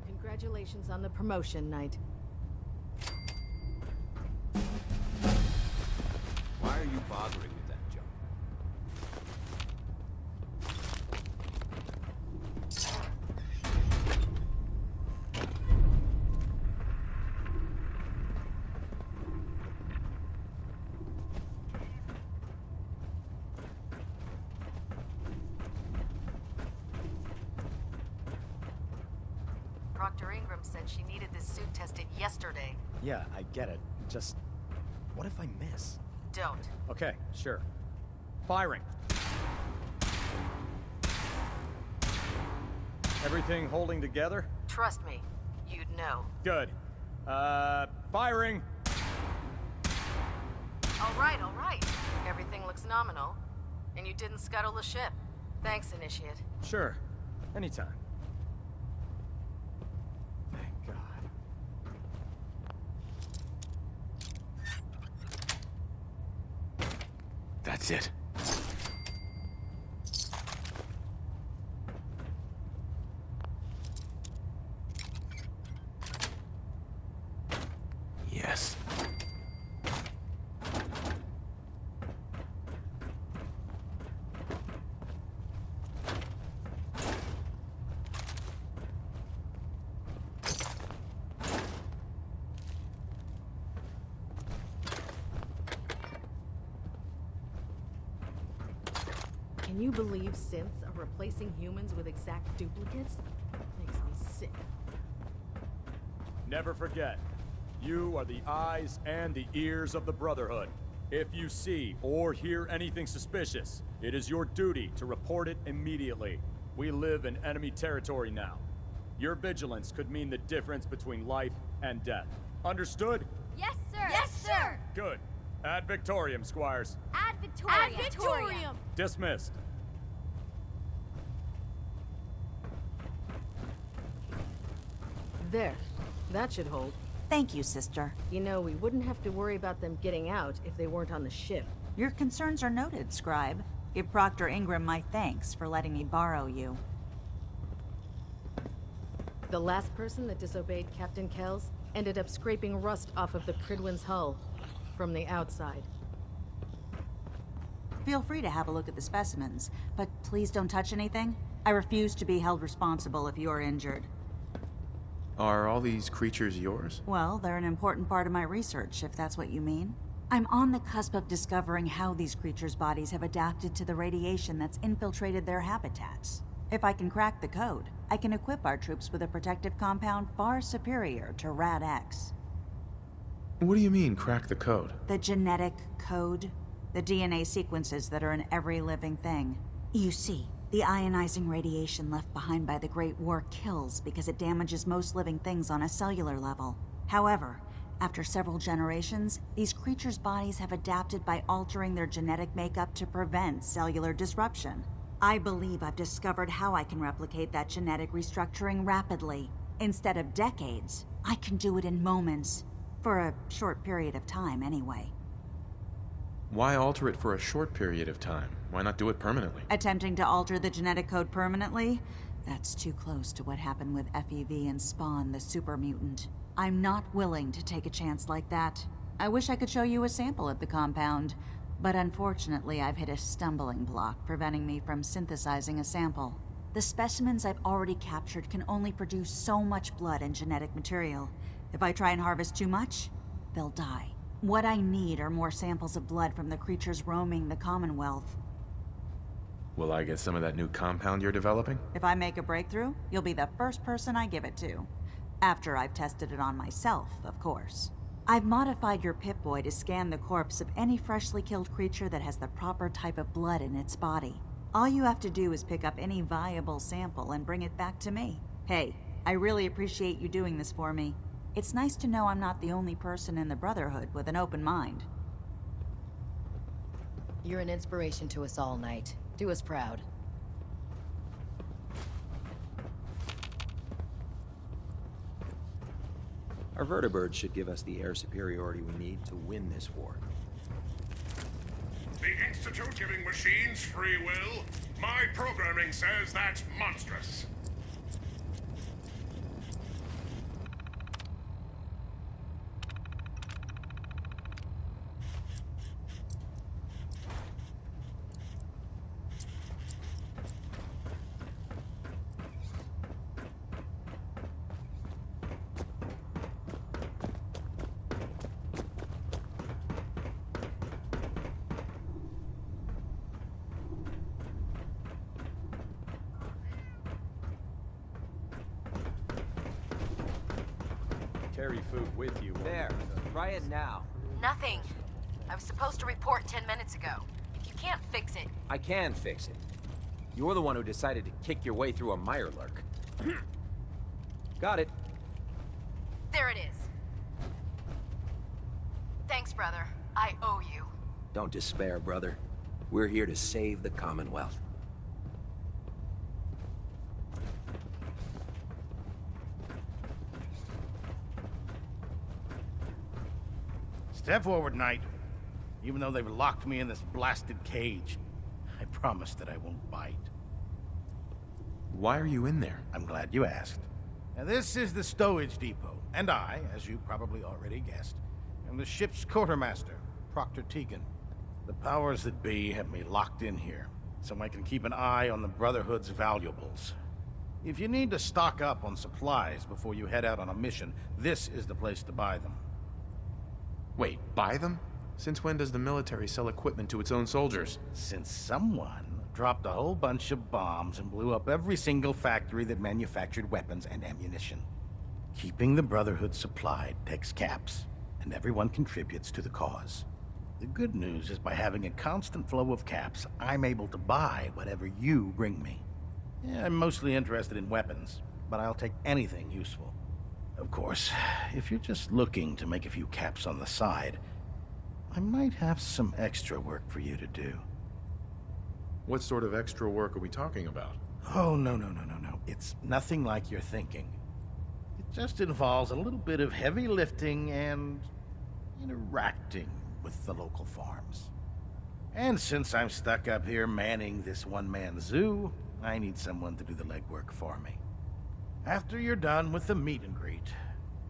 Congratulations on the promotion, Knight. Why are you bothering with that junk? Dr. Ingram said she needed this suit tested yesterday. Yeah, I get it. Just, what if I miss? Don't. Okay, sure. Firing. Everything holding together? Trust me, you'd know. Good. Firing! All right. Everything looks nominal. And you didn't scuttle the ship. Thanks, Initiate. Sure. Anytime. Thank God. That's it. guess. Can you believe synths are replacing humans with exact duplicates? Makes me sick. Never forget, you are the eyes and the ears of the Brotherhood. If you see or hear anything suspicious, it is your duty to report it immediately. We live in enemy territory now. Your vigilance could mean the difference between life and death. Understood? Yes, sir! Yes, sir! Good. Ad Victoriam, Squires. Ad Victoriam! Ad Victoriam! Dismissed. There. That should hold. Thank you, sister. You know, we wouldn't have to worry about them getting out if they weren't on the ship. Your concerns are noted, Scribe. Give Proctor Ingram my thanks for letting me borrow you. The last person that disobeyed Captain Kells ended up scraping rust off of the Pridwin's hull from the outside. Feel free to have a look at the specimens, but please don't touch anything. I refuse to be held responsible if you're injured. Are all these creatures yours? Well, they're an important part of my research, if that's what you mean. I'm on the cusp of discovering how these creatures' bodies have adapted to the radiation that's infiltrated their habitats. If I can crack the code, I can equip our troops with a protective compound far superior to Rad-X. What do you mean, crack the code? The genetic code. The DNA sequences that are in every living thing. You see, the ionizing radiation left behind by the Great War kills because it damages most living things on a cellular level. However, after several generations, these creatures' bodies have adapted by altering their genetic makeup to prevent cellular disruption. I believe I've discovered how I can replicate that genetic restructuring rapidly. Instead of decades, I can do it in moments. For a short period of time, anyway. Why alter it for a short period of time? Why not do it permanently? Attempting to alter the genetic code permanently? That's too close to what happened with FEV and Spawn, the super mutant. I'm not willing to take a chance like that. I wish I could show you a sample of the compound, but unfortunately I've hit a stumbling block preventing me from synthesizing a sample. The specimens I've already captured can only produce so much blood and genetic material. If I try and harvest too much, they'll die. What I need are more samples of blood from the creatures roaming the Commonwealth. Will I get some of that new compound you're developing? If I make a breakthrough, you'll be the first person I give it to. After I've tested it on myself, of course. I've modified your Pip-Boy to scan the corpse of any freshly killed creature that has the proper type of blood in its body. All you have to do is pick up any viable sample and bring it back to me. Hey, I really appreciate you doing this for me. It's nice to know I'm not the only person in the Brotherhood with an open mind. You're an inspiration to us all, Knight. Do us proud. Our vertibirds should give us the air superiority we need to win this war. The Institute giving machines free will? My programming says that's monstrous. Carry food with you. There. Try it now. Nothing. I was supposed to report 10 minutes ago. If you can't fix it... I can fix it. You're the one who decided to kick your way through a Mirelurk. Got it. There it is. Thanks, brother. I owe you. Don't despair, brother. We're here to save the Commonwealth. Step forward, Knight. Even though they've locked me in this blasted cage, I promise that I won't bite. Why are you in there? I'm glad you asked. Now, this is the stowage depot, and I, as you probably already guessed, I'm the ship's quartermaster, Proctor Tegan. The powers that be have me locked in here, so I can keep an eye on the Brotherhood's valuables. If you need to stock up on supplies before you head out on a mission, this is the place to buy them. Wait, buy them? Since when does the military sell equipment to its own soldiers? Since someone dropped a whole bunch of bombs and blew up every single factory that manufactured weapons and ammunition. Keeping the Brotherhood supplied takes caps, and everyone contributes to the cause. The good news is by having a constant flow of caps, I'm able to buy whatever you bring me. Yeah, I'm mostly interested in weapons, but I'll take anything useful. Of course, if you're just looking to make a few caps on the side, I might have some extra work for you to do. What sort of extra work are we talking about? Oh, no. It's nothing like you're thinking. It just involves a little bit of heavy lifting and interacting with the local farms. And since I'm stuck up here manning this one-man zoo, I need someone to do the legwork for me. After you're done with the meet and greet,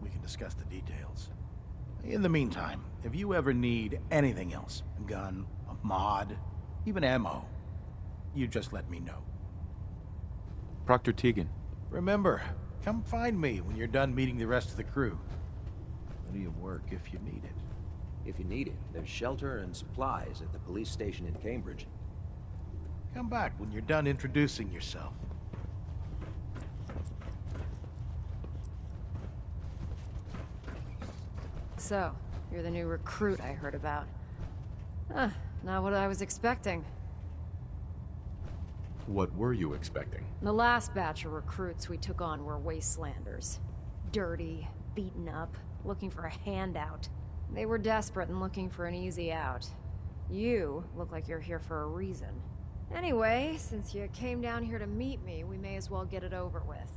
we can discuss the details. In the meantime, if you ever need anything else, a gun, a mod, even ammo, you just let me know. Proctor Tegan. Remember, come find me when you're done meeting the rest of the crew. Plenty of work if you need it. If you need it, there's shelter and supplies at the police station in Cambridge. Come back when you're done introducing yourself. So, you're the new recruit I heard about. Not what I was expecting. What were you expecting? The last batch of recruits we took on were wastelanders. Dirty, beaten up, looking for a handout. They were desperate and looking for an easy out. You look like you're here for a reason. Anyway, since you came down here to meet me, we may as well get it over with.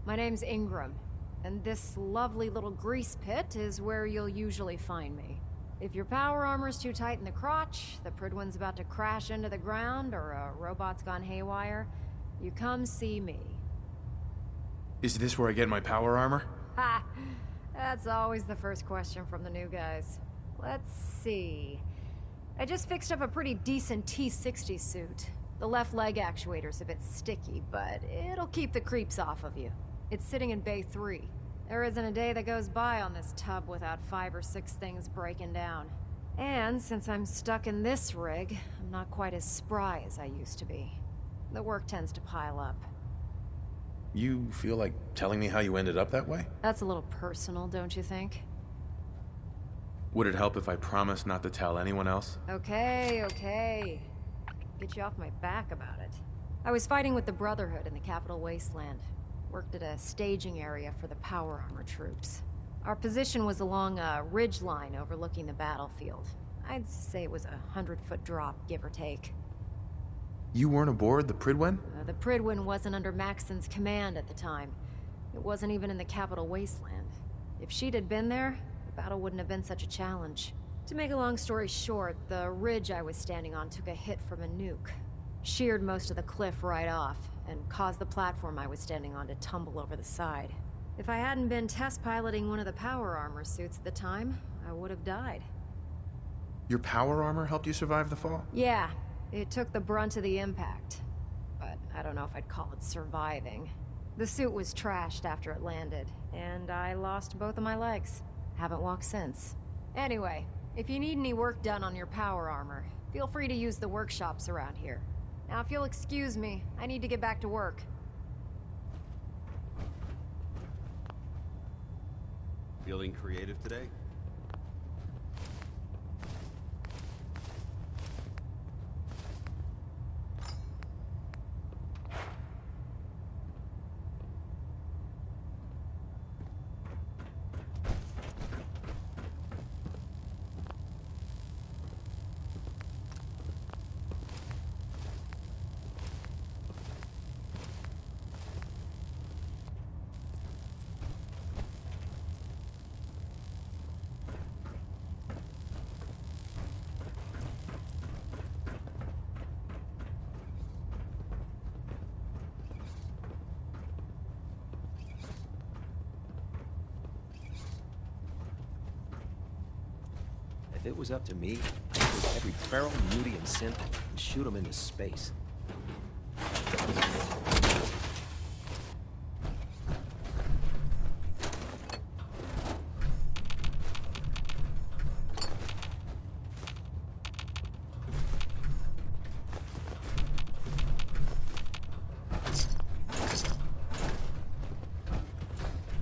My name's Ingram, and this lovely little grease pit is where you'll usually find me. If your power armor's too tight in the crotch, the Pridwin's about to crash into the ground, or a robot's gone haywire, you come see me. Is this where I get my power armor? Ha! That's always the first question from the new guys. Let's see. I just fixed up a pretty decent T-60 suit. The left leg actuator's a bit sticky, but it'll keep the creeps off of you. It's sitting in Bay 3. There isn't a day that goes by on this tub without 5 or 6 things breaking down. And since I'm stuck in this rig, I'm not quite as spry as I used to be. The work tends to pile up. You feel like telling me how you ended up that way? That's a little personal, don't you think? Would it help if I promised not to tell anyone else? Okay. Get you off my back about it. I was fighting with the Brotherhood in the Capital Wasteland. Worked at a staging area for the power armor troops. Our position was along a ridge line overlooking the battlefield. I'd say it was a 100-foot drop, give or take. You weren't aboard the Pridwen? The Pridwen wasn't under Maxon's command at the time. It wasn't even in the Capital Wasteland. If she'd had been there, the battle wouldn't have been such a challenge. To make a long story short, the ridge I was standing on took a hit from a nuke. Sheared most of the cliff right off, and caused the platform I was standing on to tumble over the side. If I hadn't been test piloting one of the power armor suits at the time, I would have died. Your power armor helped you survive the fall? Yeah, it took the brunt of the impact. But I don't know if I'd call it surviving. The suit was trashed after it landed, and I lost both of my legs. Haven't walked since. Anyway, if you need any work done on your power armor, feel free to use the workshops around here. Now, if you'll excuse me, I need to get back to work. Feeling creative today? If it was up to me, I'd take every feral, mutie, and synth and shoot them into space.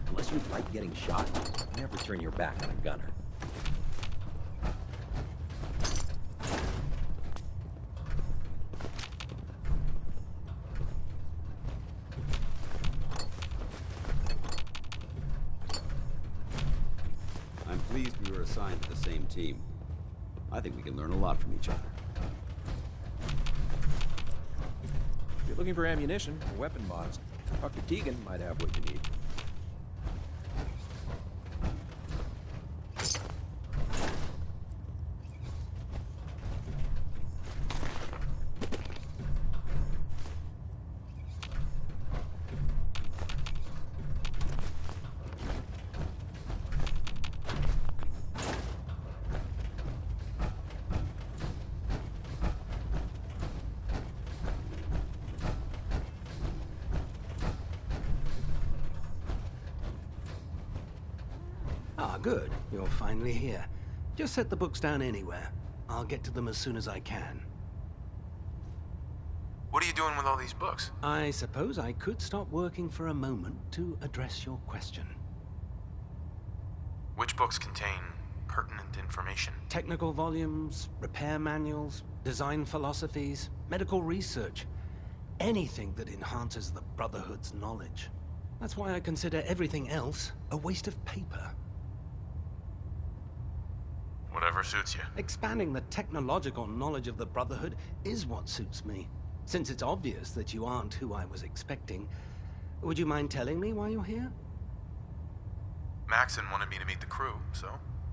Unless you like getting shot, never turn your back on a gunner. I'm pleased we were assigned to the same team. I think we can learn a lot from each other. If you're looking for ammunition or weapon mods, Dr. Tegan might have what you need. Ah, good. You're finally here. Just set the books down anywhere. I'll get to them as soon as I can. What are you doing with all these books? I suppose I could stop working for a moment to address your question. Which books contain pertinent information? Technical volumes, repair manuals, design philosophies, medical research. Anything that enhances the Brotherhood's knowledge. That's why I consider everything else a waste of paper. Whatever suits you. Expanding the technological knowledge of the Brotherhood is what suits me. Since it's obvious that you aren't who I was expecting, would you mind telling me why you're here? Maxon wanted me to meet the crew, so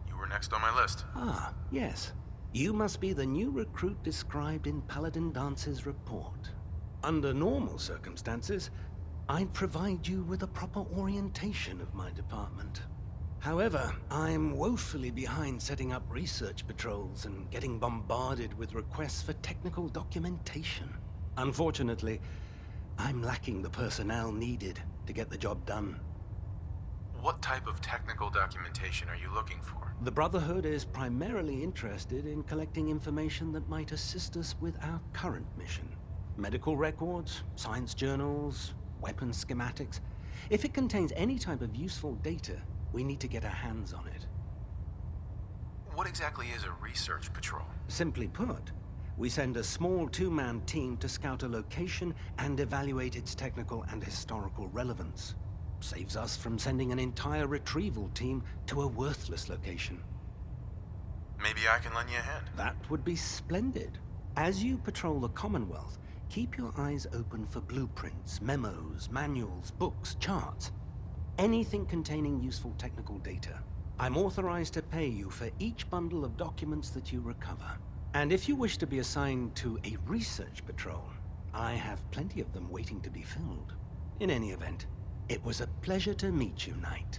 you were next on my list. Ah, yes. You must be the new recruit described in Paladin Dance's report. Under normal circumstances, I'd provide you with a proper orientation of my department. However, I'm woefully behind setting up research patrols and getting bombarded with requests for technical documentation. Unfortunately, I'm lacking the personnel needed to get the job done. What type of technical documentation are you looking for? The Brotherhood is primarily interested in collecting information that might assist us with our current mission. Medical records, science journals, weapon schematics. If it contains any type of useful data, we need to get our hands on it. What exactly is a research patrol? Simply put, we send a small two-man team to scout a location and evaluate its technical and historical relevance. Saves us from sending an entire retrieval team to a worthless location. Maybe I can lend you a hand. That would be splendid. As you patrol the Commonwealth, keep your eyes open for blueprints, memos, manuals, books, charts. Anything containing useful technical data. I'm authorized to pay you for each bundle of documents that you recover. And if you wish to be assigned to a research patrol, I have plenty of them waiting to be filled. In any event, it was a pleasure to meet you, Knight.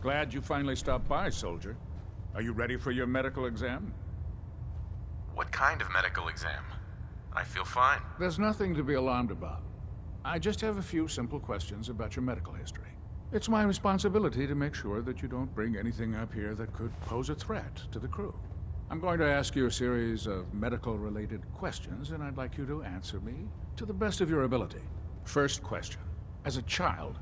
Glad you finally stopped by, soldier. Are you ready for your medical exam? What kind of medical exam? I feel fine. There's nothing to be alarmed about. I just have a few simple questions about your medical history. It's my responsibility to make sure that you don't bring anything up here that could pose a threat to the crew. I'm going to ask you a series of medical-related questions, and I'd like you to answer me to the best of your ability. First question. As a child,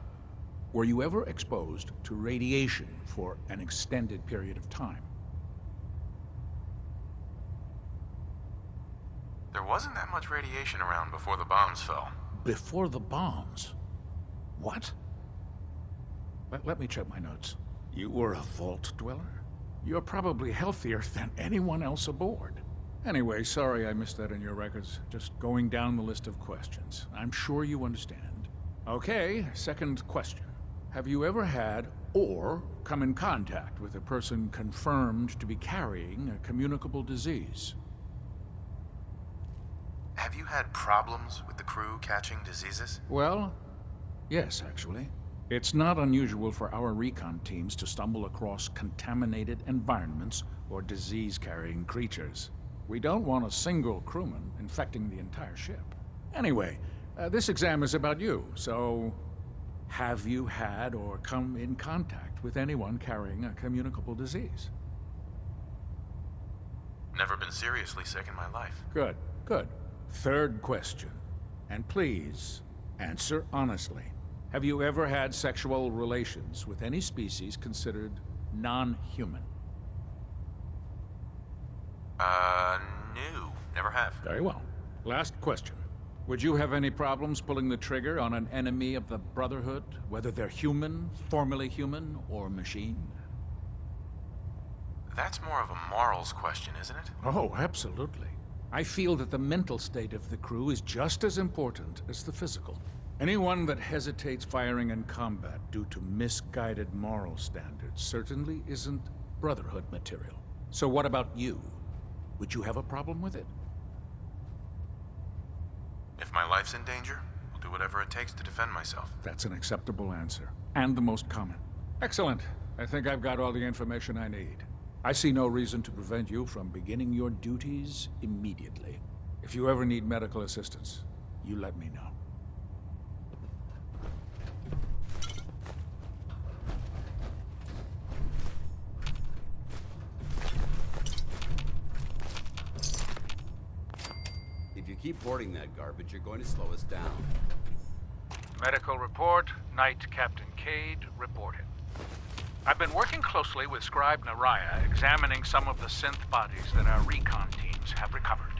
were you ever exposed to radiation for an extended period of time? There wasn't that much radiation around before the bombs fell. Before the bombs? What? Let me check my notes. You were a vault dweller? You're probably healthier than anyone else aboard. Anyway, sorry I missed that in your records. Just going down the list of questions. I'm sure you understand. Okay, second question. Have you ever had or come in contact with a person confirmed to be carrying a communicable disease? Have you had problems with the crew catching diseases? Well, yes, actually. It's not unusual for our recon teams to stumble across contaminated environments or disease-carrying creatures. We don't want a single crewman infecting the entire ship. Anyway, this exam is about you, so have you had or come in contact with anyone carrying a communicable disease? Never been seriously sick in my life. Good, good. Third question. And please, answer honestly. Have you ever had sexual relations with any species considered non-human? No. Never have. Very well. Last question. Would you have any problems pulling the trigger on an enemy of the Brotherhood, whether they're human, formerly human, or machine? That's more of a morals question, isn't it? Oh, absolutely. I feel that the mental state of the crew is just as important as the physical. Anyone that hesitates firing in combat due to misguided moral standards certainly isn't Brotherhood material. So what about you? Would you have a problem with it? If my life's in danger, I'll do whatever it takes to defend myself. That's an acceptable answer, and the most common. Excellent. I think I've got all the information I need. I see no reason to prevent you from beginning your duties immediately. If you ever need medical assistance, you let me know. If you keep hoarding that garbage, you're going to slow us down. Medical report, Knight Captain Cade reporting. I've been working closely with Scribe Naraya, examining some of the synth bodies that our recon teams have recovered.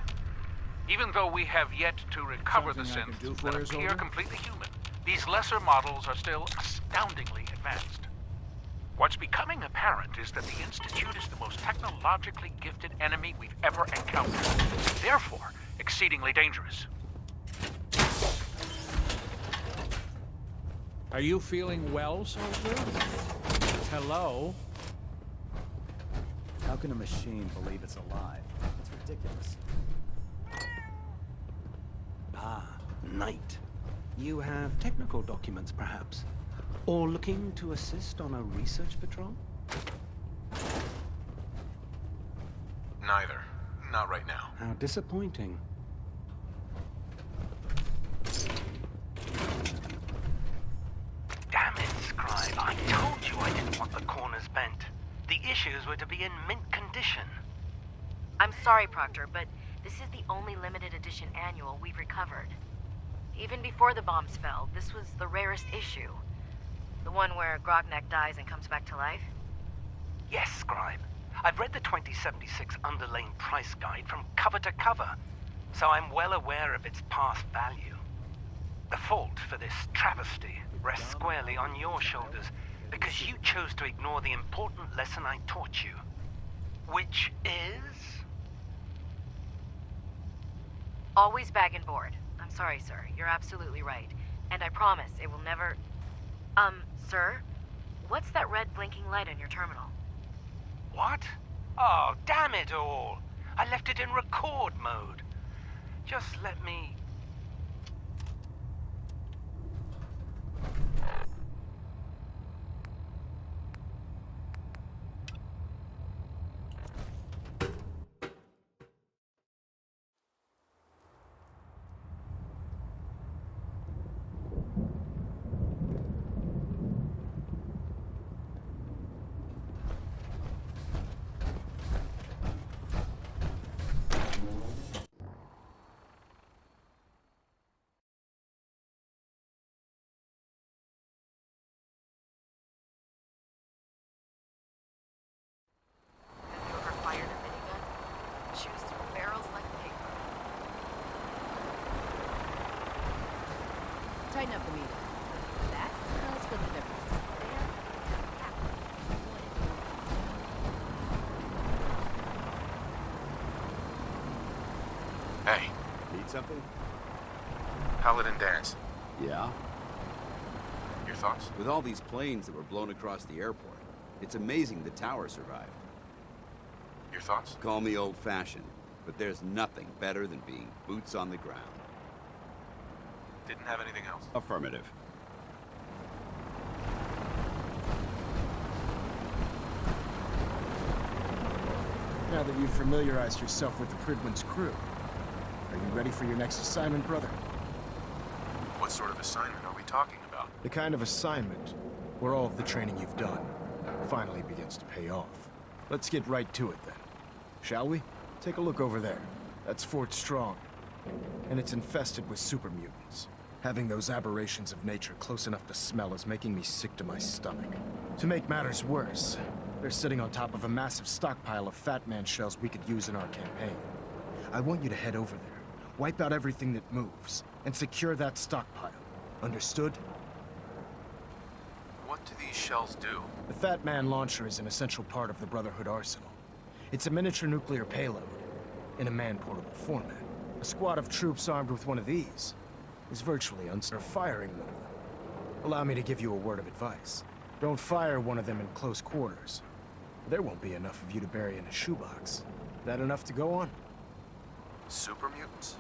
Even though we have yet to recover the synths that appear completely human, these lesser models are still astoundingly advanced. What's becoming apparent is that the Institute is the most technologically gifted enemy we've ever encountered, therefore exceedingly dangerous. Are you feeling well, soldier? Hello? How can a machine believe it's alive? It's ridiculous. Ah, Knight. You have technical documents, perhaps? Or looking to assist on a research patrol? Neither. Not right now. How disappointing. Damn it, Scribe. I told you I didn't want the corners bent. The issues were to be in mint condition. I'm sorry, Proctor, but this is the only limited edition annual we've recovered. Even before the bombs fell, this was the rarest issue. The one where Grognak dies and comes back to life? Yes, Scribe. I've read the 2076 underlane price guide from cover to cover, so I'm well aware of its past value. The fault for this travesty rests squarely on your shoulders, because you chose to ignore the important lesson I taught you. Which is? Always bag and board. I'm sorry, sir. You're absolutely right. And I promise it will never... Sir? What's that red blinking light on your terminal? What? Oh, damn it all! I left it in record mode. Just let me... Tighten up the meter. That split the difference. Hey. Need something? Paladin Dance. Yeah? Your thoughts? With all these planes that were blown across the airport, it's amazing the tower survived. Your thoughts? Call me old-fashioned, but there's nothing better than being boots on the ground. Didn't have anything else? Affirmative. Now that you've familiarized yourself with the Pridwin's crew, are you ready for your next assignment, brother? What sort of assignment are we talking about? The kind of assignment where all of the training you've done finally begins to pay off. Let's get right to it then, shall we? Take a look over there. That's Fort Strong, and it's infested with super mutants. Having those aberrations of nature close enough to smell is making me sick to my stomach. To make matters worse, they're sitting on top of a massive stockpile of Fat Man shells we could use in our campaign. I want you to head over there, wipe out everything that moves, and secure that stockpile. Understood? What do these shells do? The Fat Man launcher is an essential part of the Brotherhood arsenal. It's a miniature nuclear payload, in a man-portable format. A squad of troops armed with one of these is virtually firing one of them. Allow me to give you a word of advice. Don't fire one of them in close quarters. There won't be enough of you to bury in a shoebox. That enough to go on? Super mutants?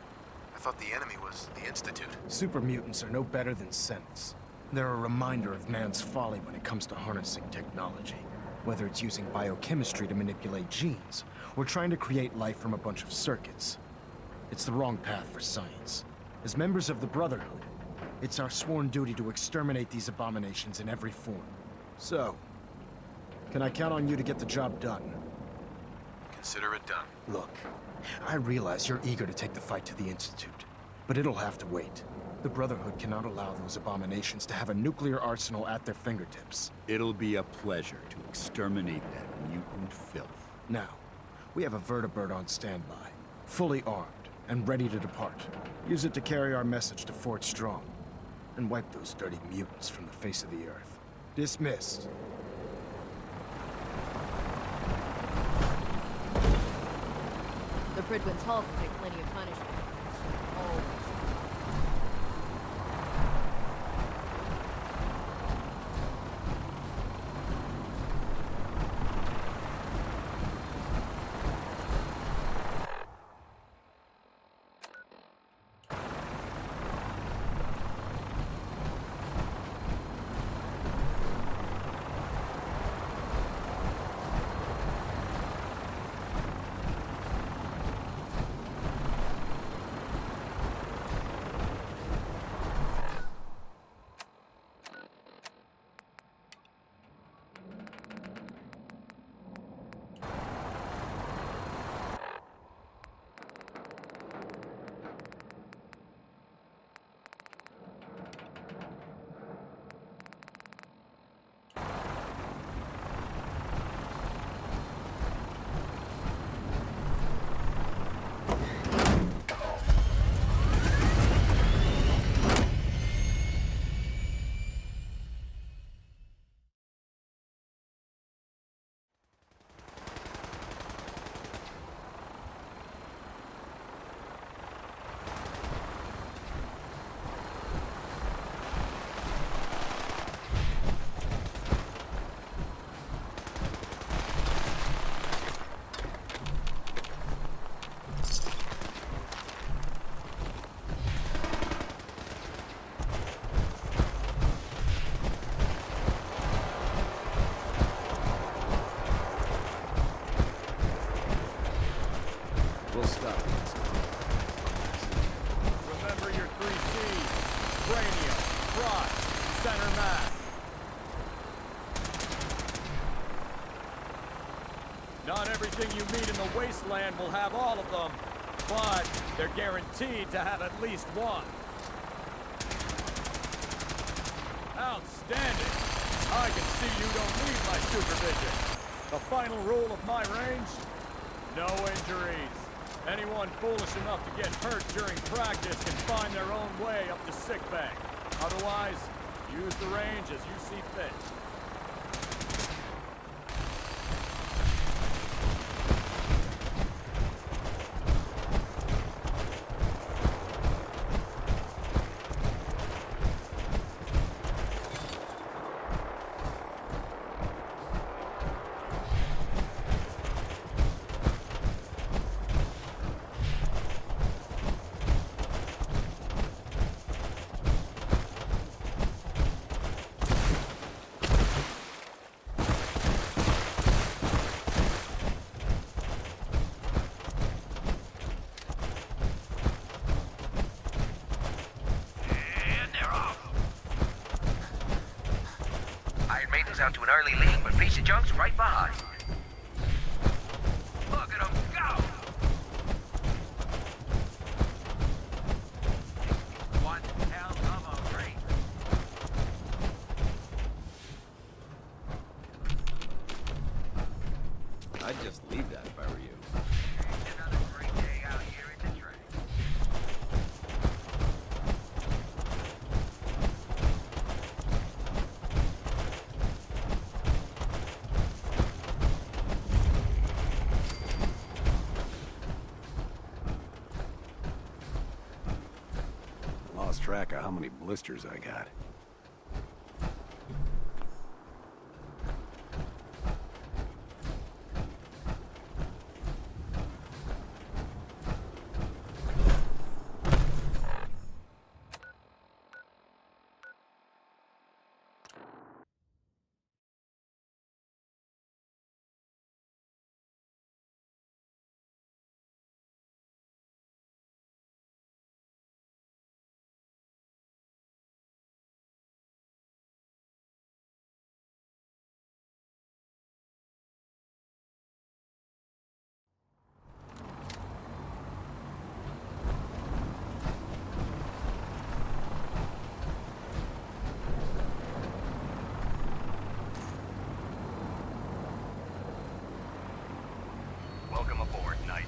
I thought the enemy was the Institute. Super mutants are no better than synths. They're a reminder of man's folly when it comes to harnessing technology. Whether it's using biochemistry to manipulate genes, or trying to create life from a bunch of circuits. It's the wrong path for science. As members of the Brotherhood, it's our sworn duty to exterminate these abominations in every form. So, can I count on you to get the job done? Consider it done. Look, I realize you're eager to take the fight to the Institute, but it'll have to wait. The Brotherhood cannot allow those abominations to have a nuclear arsenal at their fingertips. It'll be a pleasure to exterminate that mutant filth. Now, we have a vertibird on standby, fully armed and ready to depart. Use it to carry our message to Fort Strong, and wipe those dirty mutants from the face of the earth. Dismissed. The Pridwin's Hull can take plenty of punishment. Always. We'll stop. Remember your 3 C's. Cranium, pride, center mass. Not everything you meet in the wasteland will have all of them, but they're guaranteed to have at least one. Outstanding. I can see you don't need my supervision. The final rule of my range? No injuries. Anyone foolish enough to get hurt during practice can find their own way up to sickbay. Otherwise, use the range as you see fit. out to an early lead, but Piece of Junk's right behind. Look at him go! One hell of a race. I'd just leave that if I were you. Another great day out here at the track. Lost track of how many blisters I got. Welcome aboard, Knight.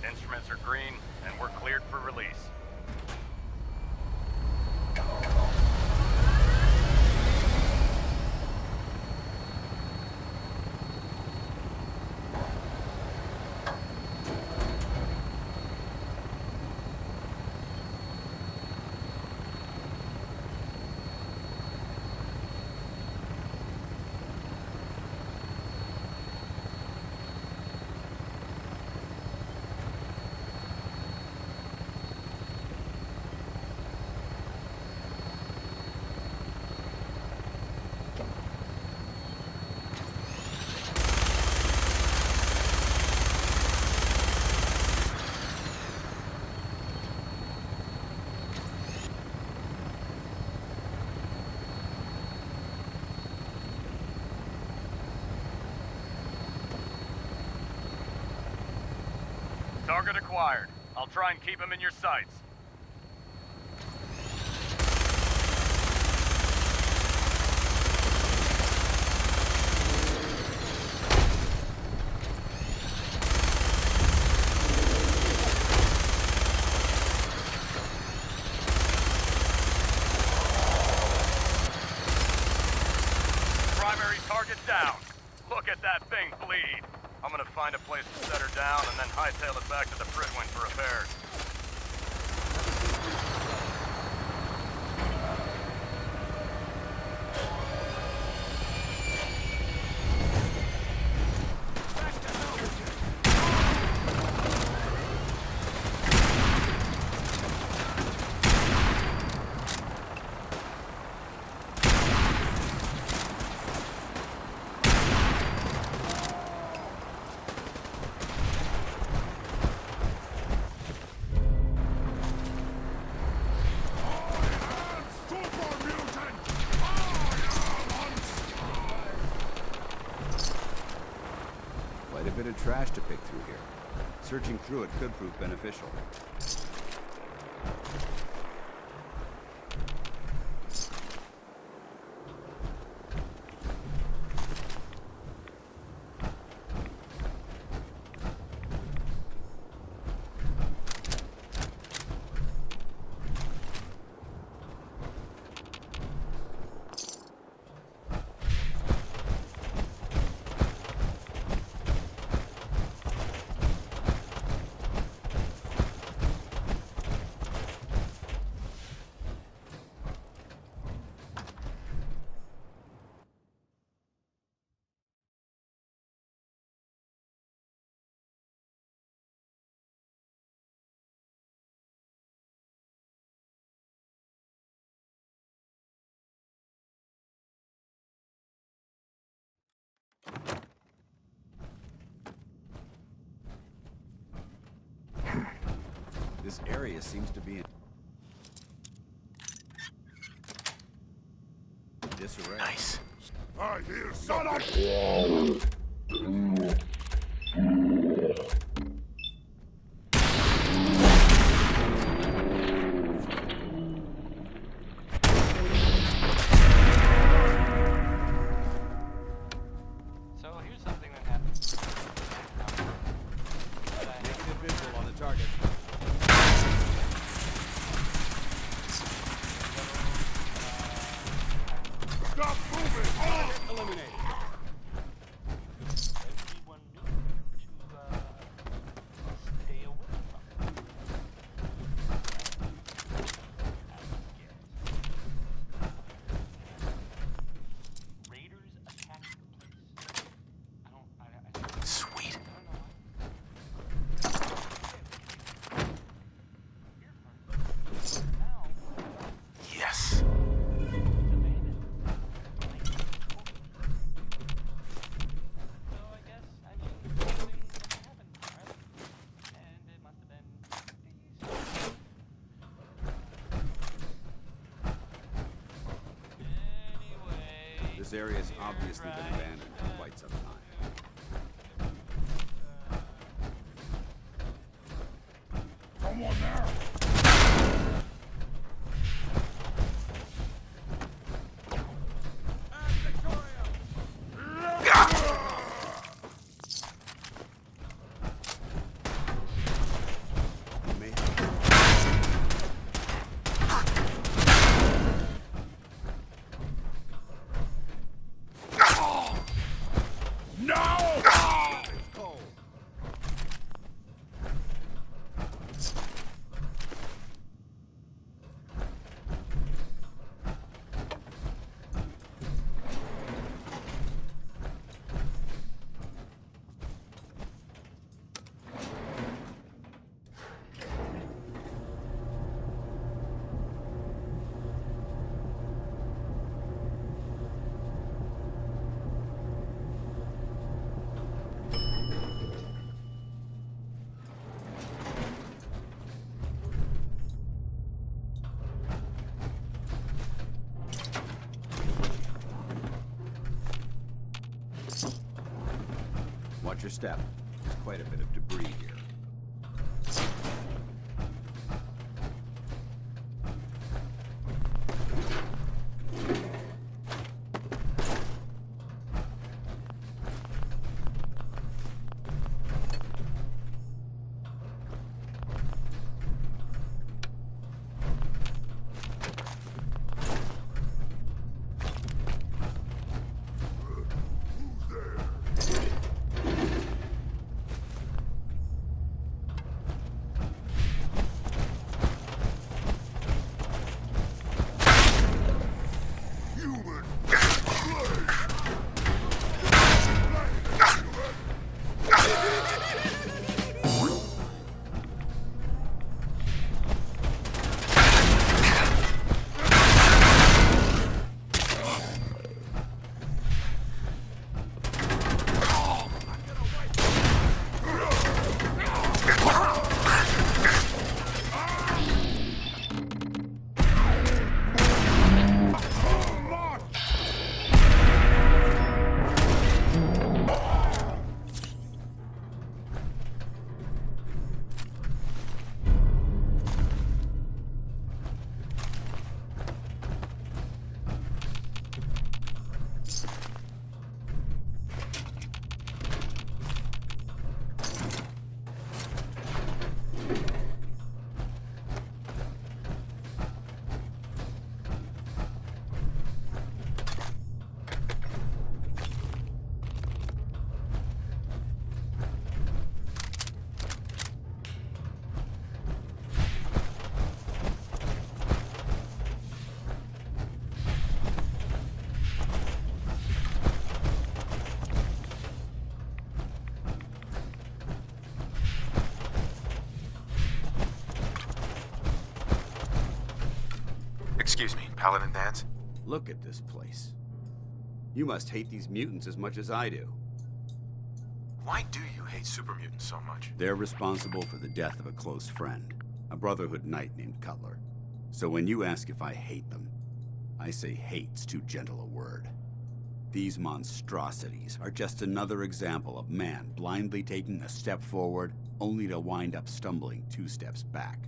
Instruments are green, and we're cleared for release. Target acquired. I'll try and keep him in your sights. Primary target down. Look at that thing bleed. I'm gonna find a place to set her down and then hightail it back to the Fridwin for repairs. Quite a bit of trash to pick through here. Searching through it could prove beneficial. This area seems to be in disarray. Nice. I hear something. So here's something that happened. Negative visual on the target. Stop moving! Target eliminated. Everyone knew to stay away from it. Raiders attacked the place. Sweet. Yes. This area has obviously been abandoned for quite some time. Someone there! Watch your step. There's quite a bit of debris here. Excuse me, Paladin Dance? Look at this place. You must hate these mutants as much as I do. Why do you hate super mutants so much? They're responsible for the death of a close friend, a Brotherhood knight named Cutler. So when you ask if I hate them, I say hate's too gentle a word. These monstrosities are just another example of man blindly taking a step forward, only to wind up stumbling 2 steps back.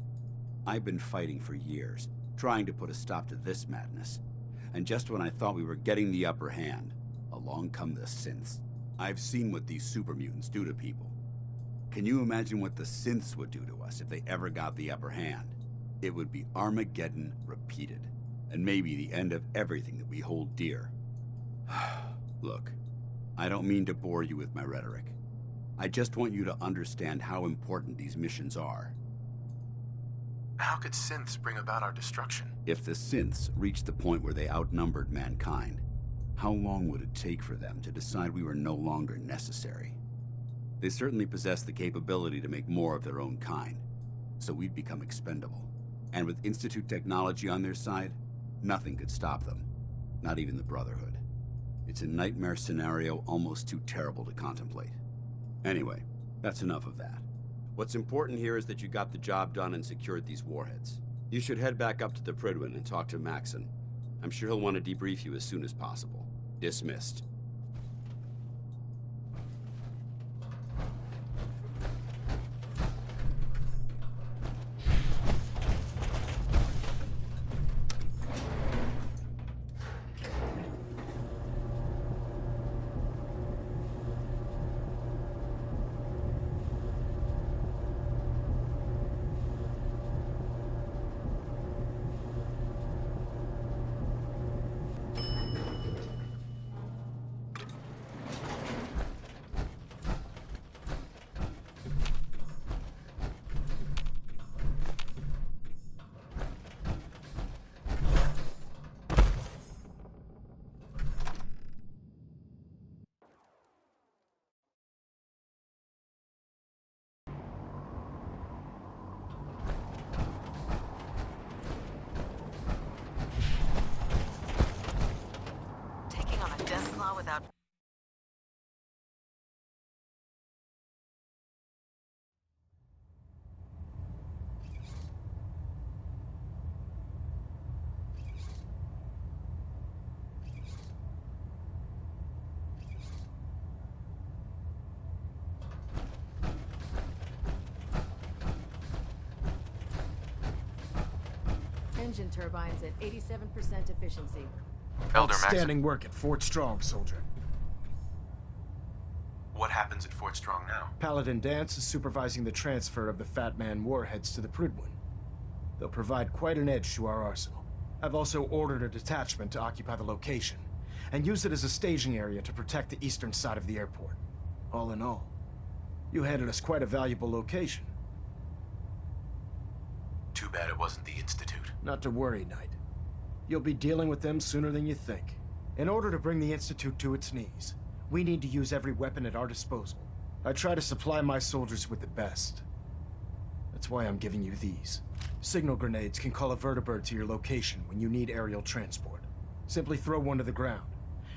I've been fighting for years, trying to put a stop to this madness. And just when I thought we were getting the upper hand, along come the synths. I've seen what these super mutants do to people. Can you imagine what the synths would do to us if they ever got the upper hand? It would be Armageddon repeated, and maybe the end of everything that we hold dear. Look, I don't mean to bore you with my rhetoric. I just want you to understand how important these missions are. How could synths bring about our destruction? If the synths reached the point where they outnumbered mankind, how long would it take for them to decide we were no longer necessary? They certainly possess the capability to make more of their own kind, so we'd become expendable. And with Institute technology on their side, nothing could stop them, not even the Brotherhood. It's a nightmare scenario almost too terrible to contemplate. Anyway, that's enough of that. What's important here is that you got the job done and secured these warheads. You should head back up to the Prydwen and talk to Maxon. I'm sure he'll want to debrief you as soon as possible. Dismissed. Without engine turbines at 87% efficiency. Elder Maxon. Outstanding work at Fort Strong, soldier. What happens at Fort Strong now? Paladin Dance is supervising the transfer of the Fat Man warheads to the Prydwen. They'll provide quite an edge to our arsenal. I've also ordered a detachment to occupy the location, and use it as a staging area to protect the eastern side of the airport. All in all, you handed us quite a valuable location. Too bad it wasn't the Institute. Not to worry, Knight. You'll be dealing with them sooner than you think. In order to bring the Institute to its knees, we need to use every weapon at our disposal. I try to supply my soldiers with the best. That's why I'm giving you these. Signal grenades can call a vertibird to your location when you need aerial transport. Simply throw one to the ground,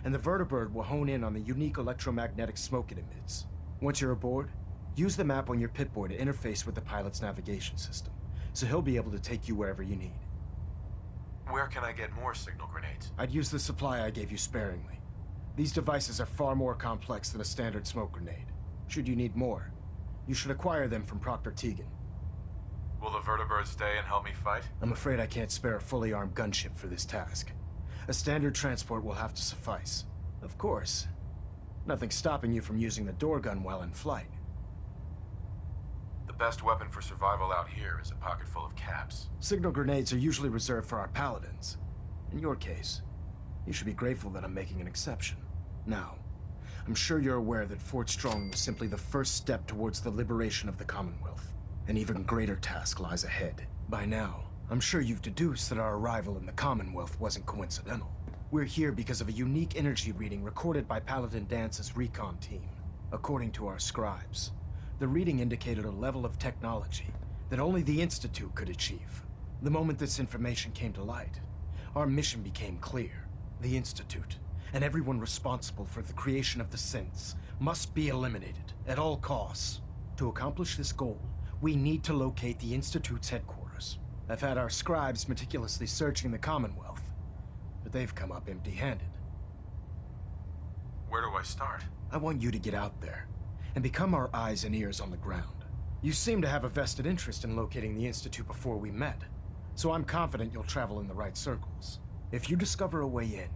and the vertibird will hone in on the unique electromagnetic smoke it emits. Once you're aboard, use the map on your pitboard to interface with the pilot's navigation system, so he'll be able to take you wherever you need. Where can I get more signal grenades? I'd use the supply I gave you sparingly. These devices are far more complex than a standard smoke grenade. Should you need more, you should acquire them from Proctor Tegan. Will the vertibird stay and help me fight? I'm afraid I can't spare a fully armed gunship for this task. A standard transport will have to suffice. Of course, nothing stopping you from using the door gun while in flight. The best weapon for survival out here is a pocket full of caps. Signal grenades are usually reserved for our paladins. In your case, you should be grateful that I'm making an exception. Now, I'm sure you're aware that Fort Strong was simply the first step towards the liberation of the Commonwealth. An even greater task lies ahead. By now, I'm sure you've deduced that our arrival in the Commonwealth wasn't coincidental. We're here because of a unique energy reading recorded by Paladin Dance's recon team. According to our scribes, the reading indicated a level of technology that only the Institute could achieve. The moment this information came to light, our mission became clear. The Institute, and everyone responsible for the creation of the synths, must be eliminated at all costs. To accomplish this goal, we need to locate the Institute's headquarters. I've had our scribes meticulously searching the Commonwealth, but they've come up empty-handed. Where do I start? I want you to get out there and become our eyes and ears on the ground. You seem to have a vested interest in locating the Institute before we met, so I'm confident you'll travel in the right circles. If you discover a way in,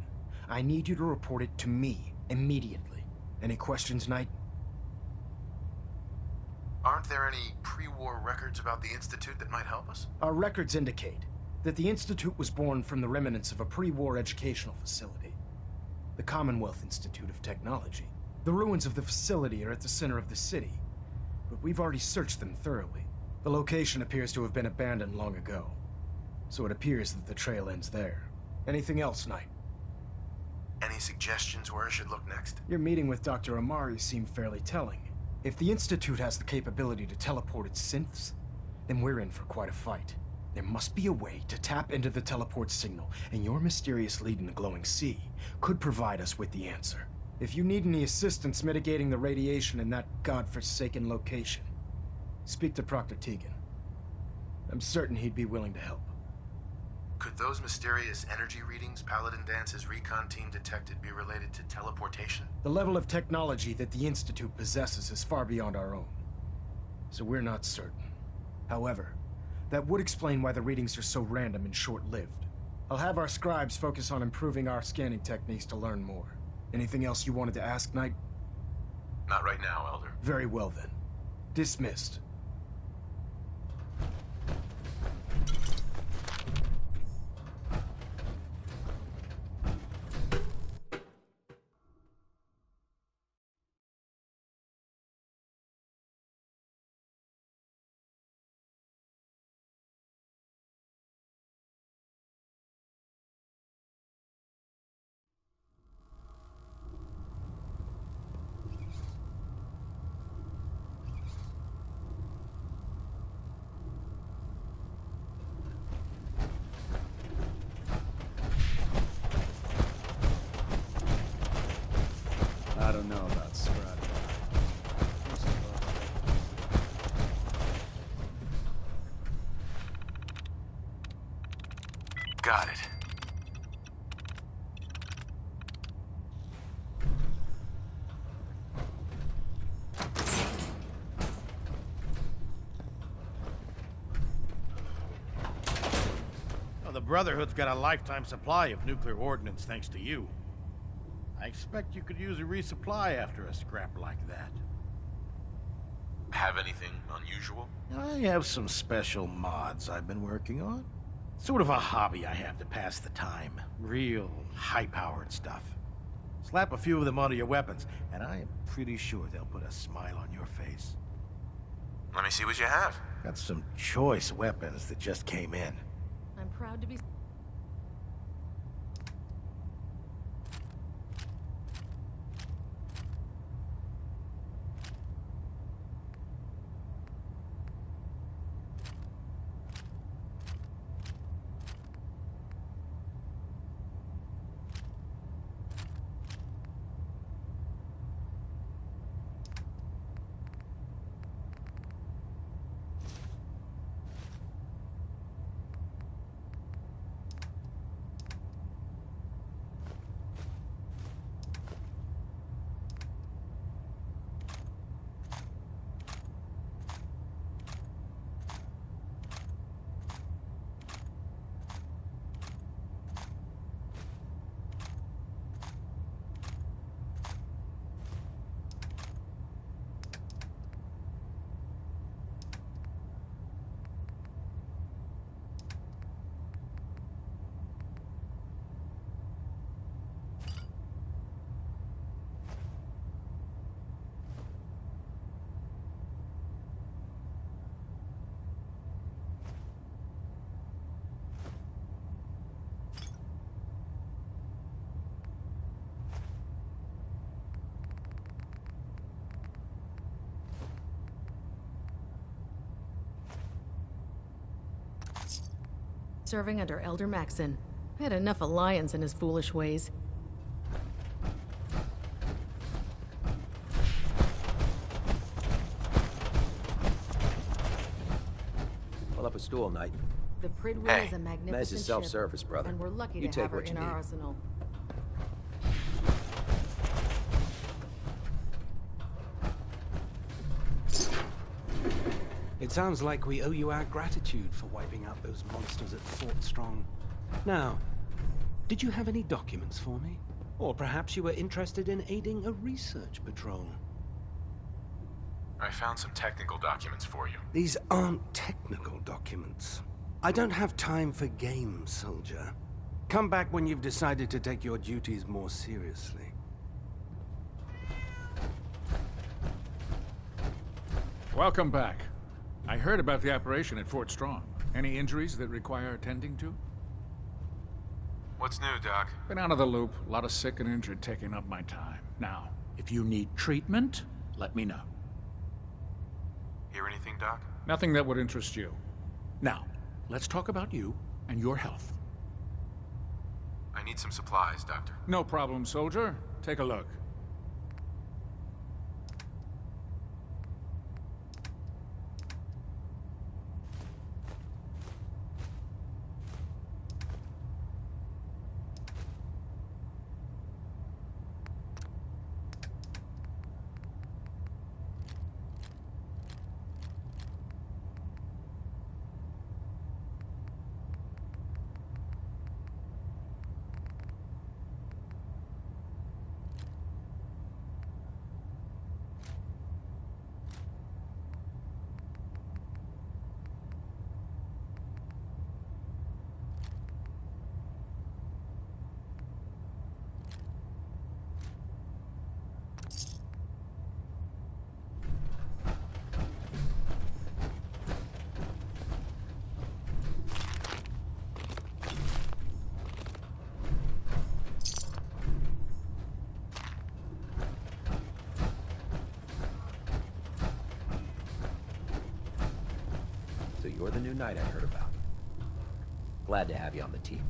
I need you to report it to me immediately. Any questions, Knight? Aren't there any pre-war records about the Institute that might help us? Our records indicate that the Institute was born from the remnants of a pre-war educational facility, the Commonwealth Institute of Technology. The ruins of the facility are at the center of the city, but we've already searched them thoroughly. The location appears to have been abandoned long ago, so it appears that the trail ends there. Anything else, Knight? Any suggestions where I should look next? Your meeting with Dr. Amari seemed fairly telling. If the Institute has the capability to teleport its synths, then we're in for quite a fight. There must be a way to tap into the teleport signal, and your mysterious lead in the glowing sea could provide us with the answer. If you need any assistance mitigating the radiation in that godforsaken location, speak to Proctor Tegan. I'm certain he'd be willing to help. Could those mysterious energy readings Paladin Dance's recon team detected be related to teleportation? The level of technology that the Institute possesses is far beyond our own, so we're not certain. However, that would explain why the readings are so random and short-lived. I'll have our scribes focus on improving our scanning techniques to learn more. Anything else you wanted to ask, Knight? Not right now, Elder. Very well then. Dismissed. I don't know about Scribe. Got it. Well, the Brotherhood's got a lifetime supply of nuclear ordnance thanks to you. I expect you could use a resupply after a scrap like that. Have anything unusual? I have some special mods I've been working on. Sort of a hobby I have to pass the time. Real high-powered stuff. Slap a few of them onto your weapons, and I am pretty sure they'll put a smile on your face. Let me see what you have. Got some choice weapons that just came in. I'm proud to be... Serving under Elder Maxon. I had enough of Lyons and his foolish ways. Pull up a stool, Knight. The Pridwell is a magnificent Mez is self-service, ship, brother. and we're lucky You to take have her what you in our need. arsenal. sounds like we owe you our gratitude for wiping out those monsters at Fort Strong. Now, did you have any documents for me? Or perhaps you were interested in aiding a research patrol? I found some technical documents for you. These aren't technical documents. I don't have time for games, soldier. Come back when you've decided to take your duties more seriously. Welcome back. I heard about the operation at Fort Strong. Any injuries that require attending to? What's new, Doc? Been out of the loop. A lot of sick and injured taking up my time. Now, if you need treatment, let me know. Hear anything, Doc? Nothing that would interest you. Now, let's talk about you and your health. I need some supplies, Doctor. No problem, soldier. Take a look. So you're the new knight I heard about. Glad to have you on the team.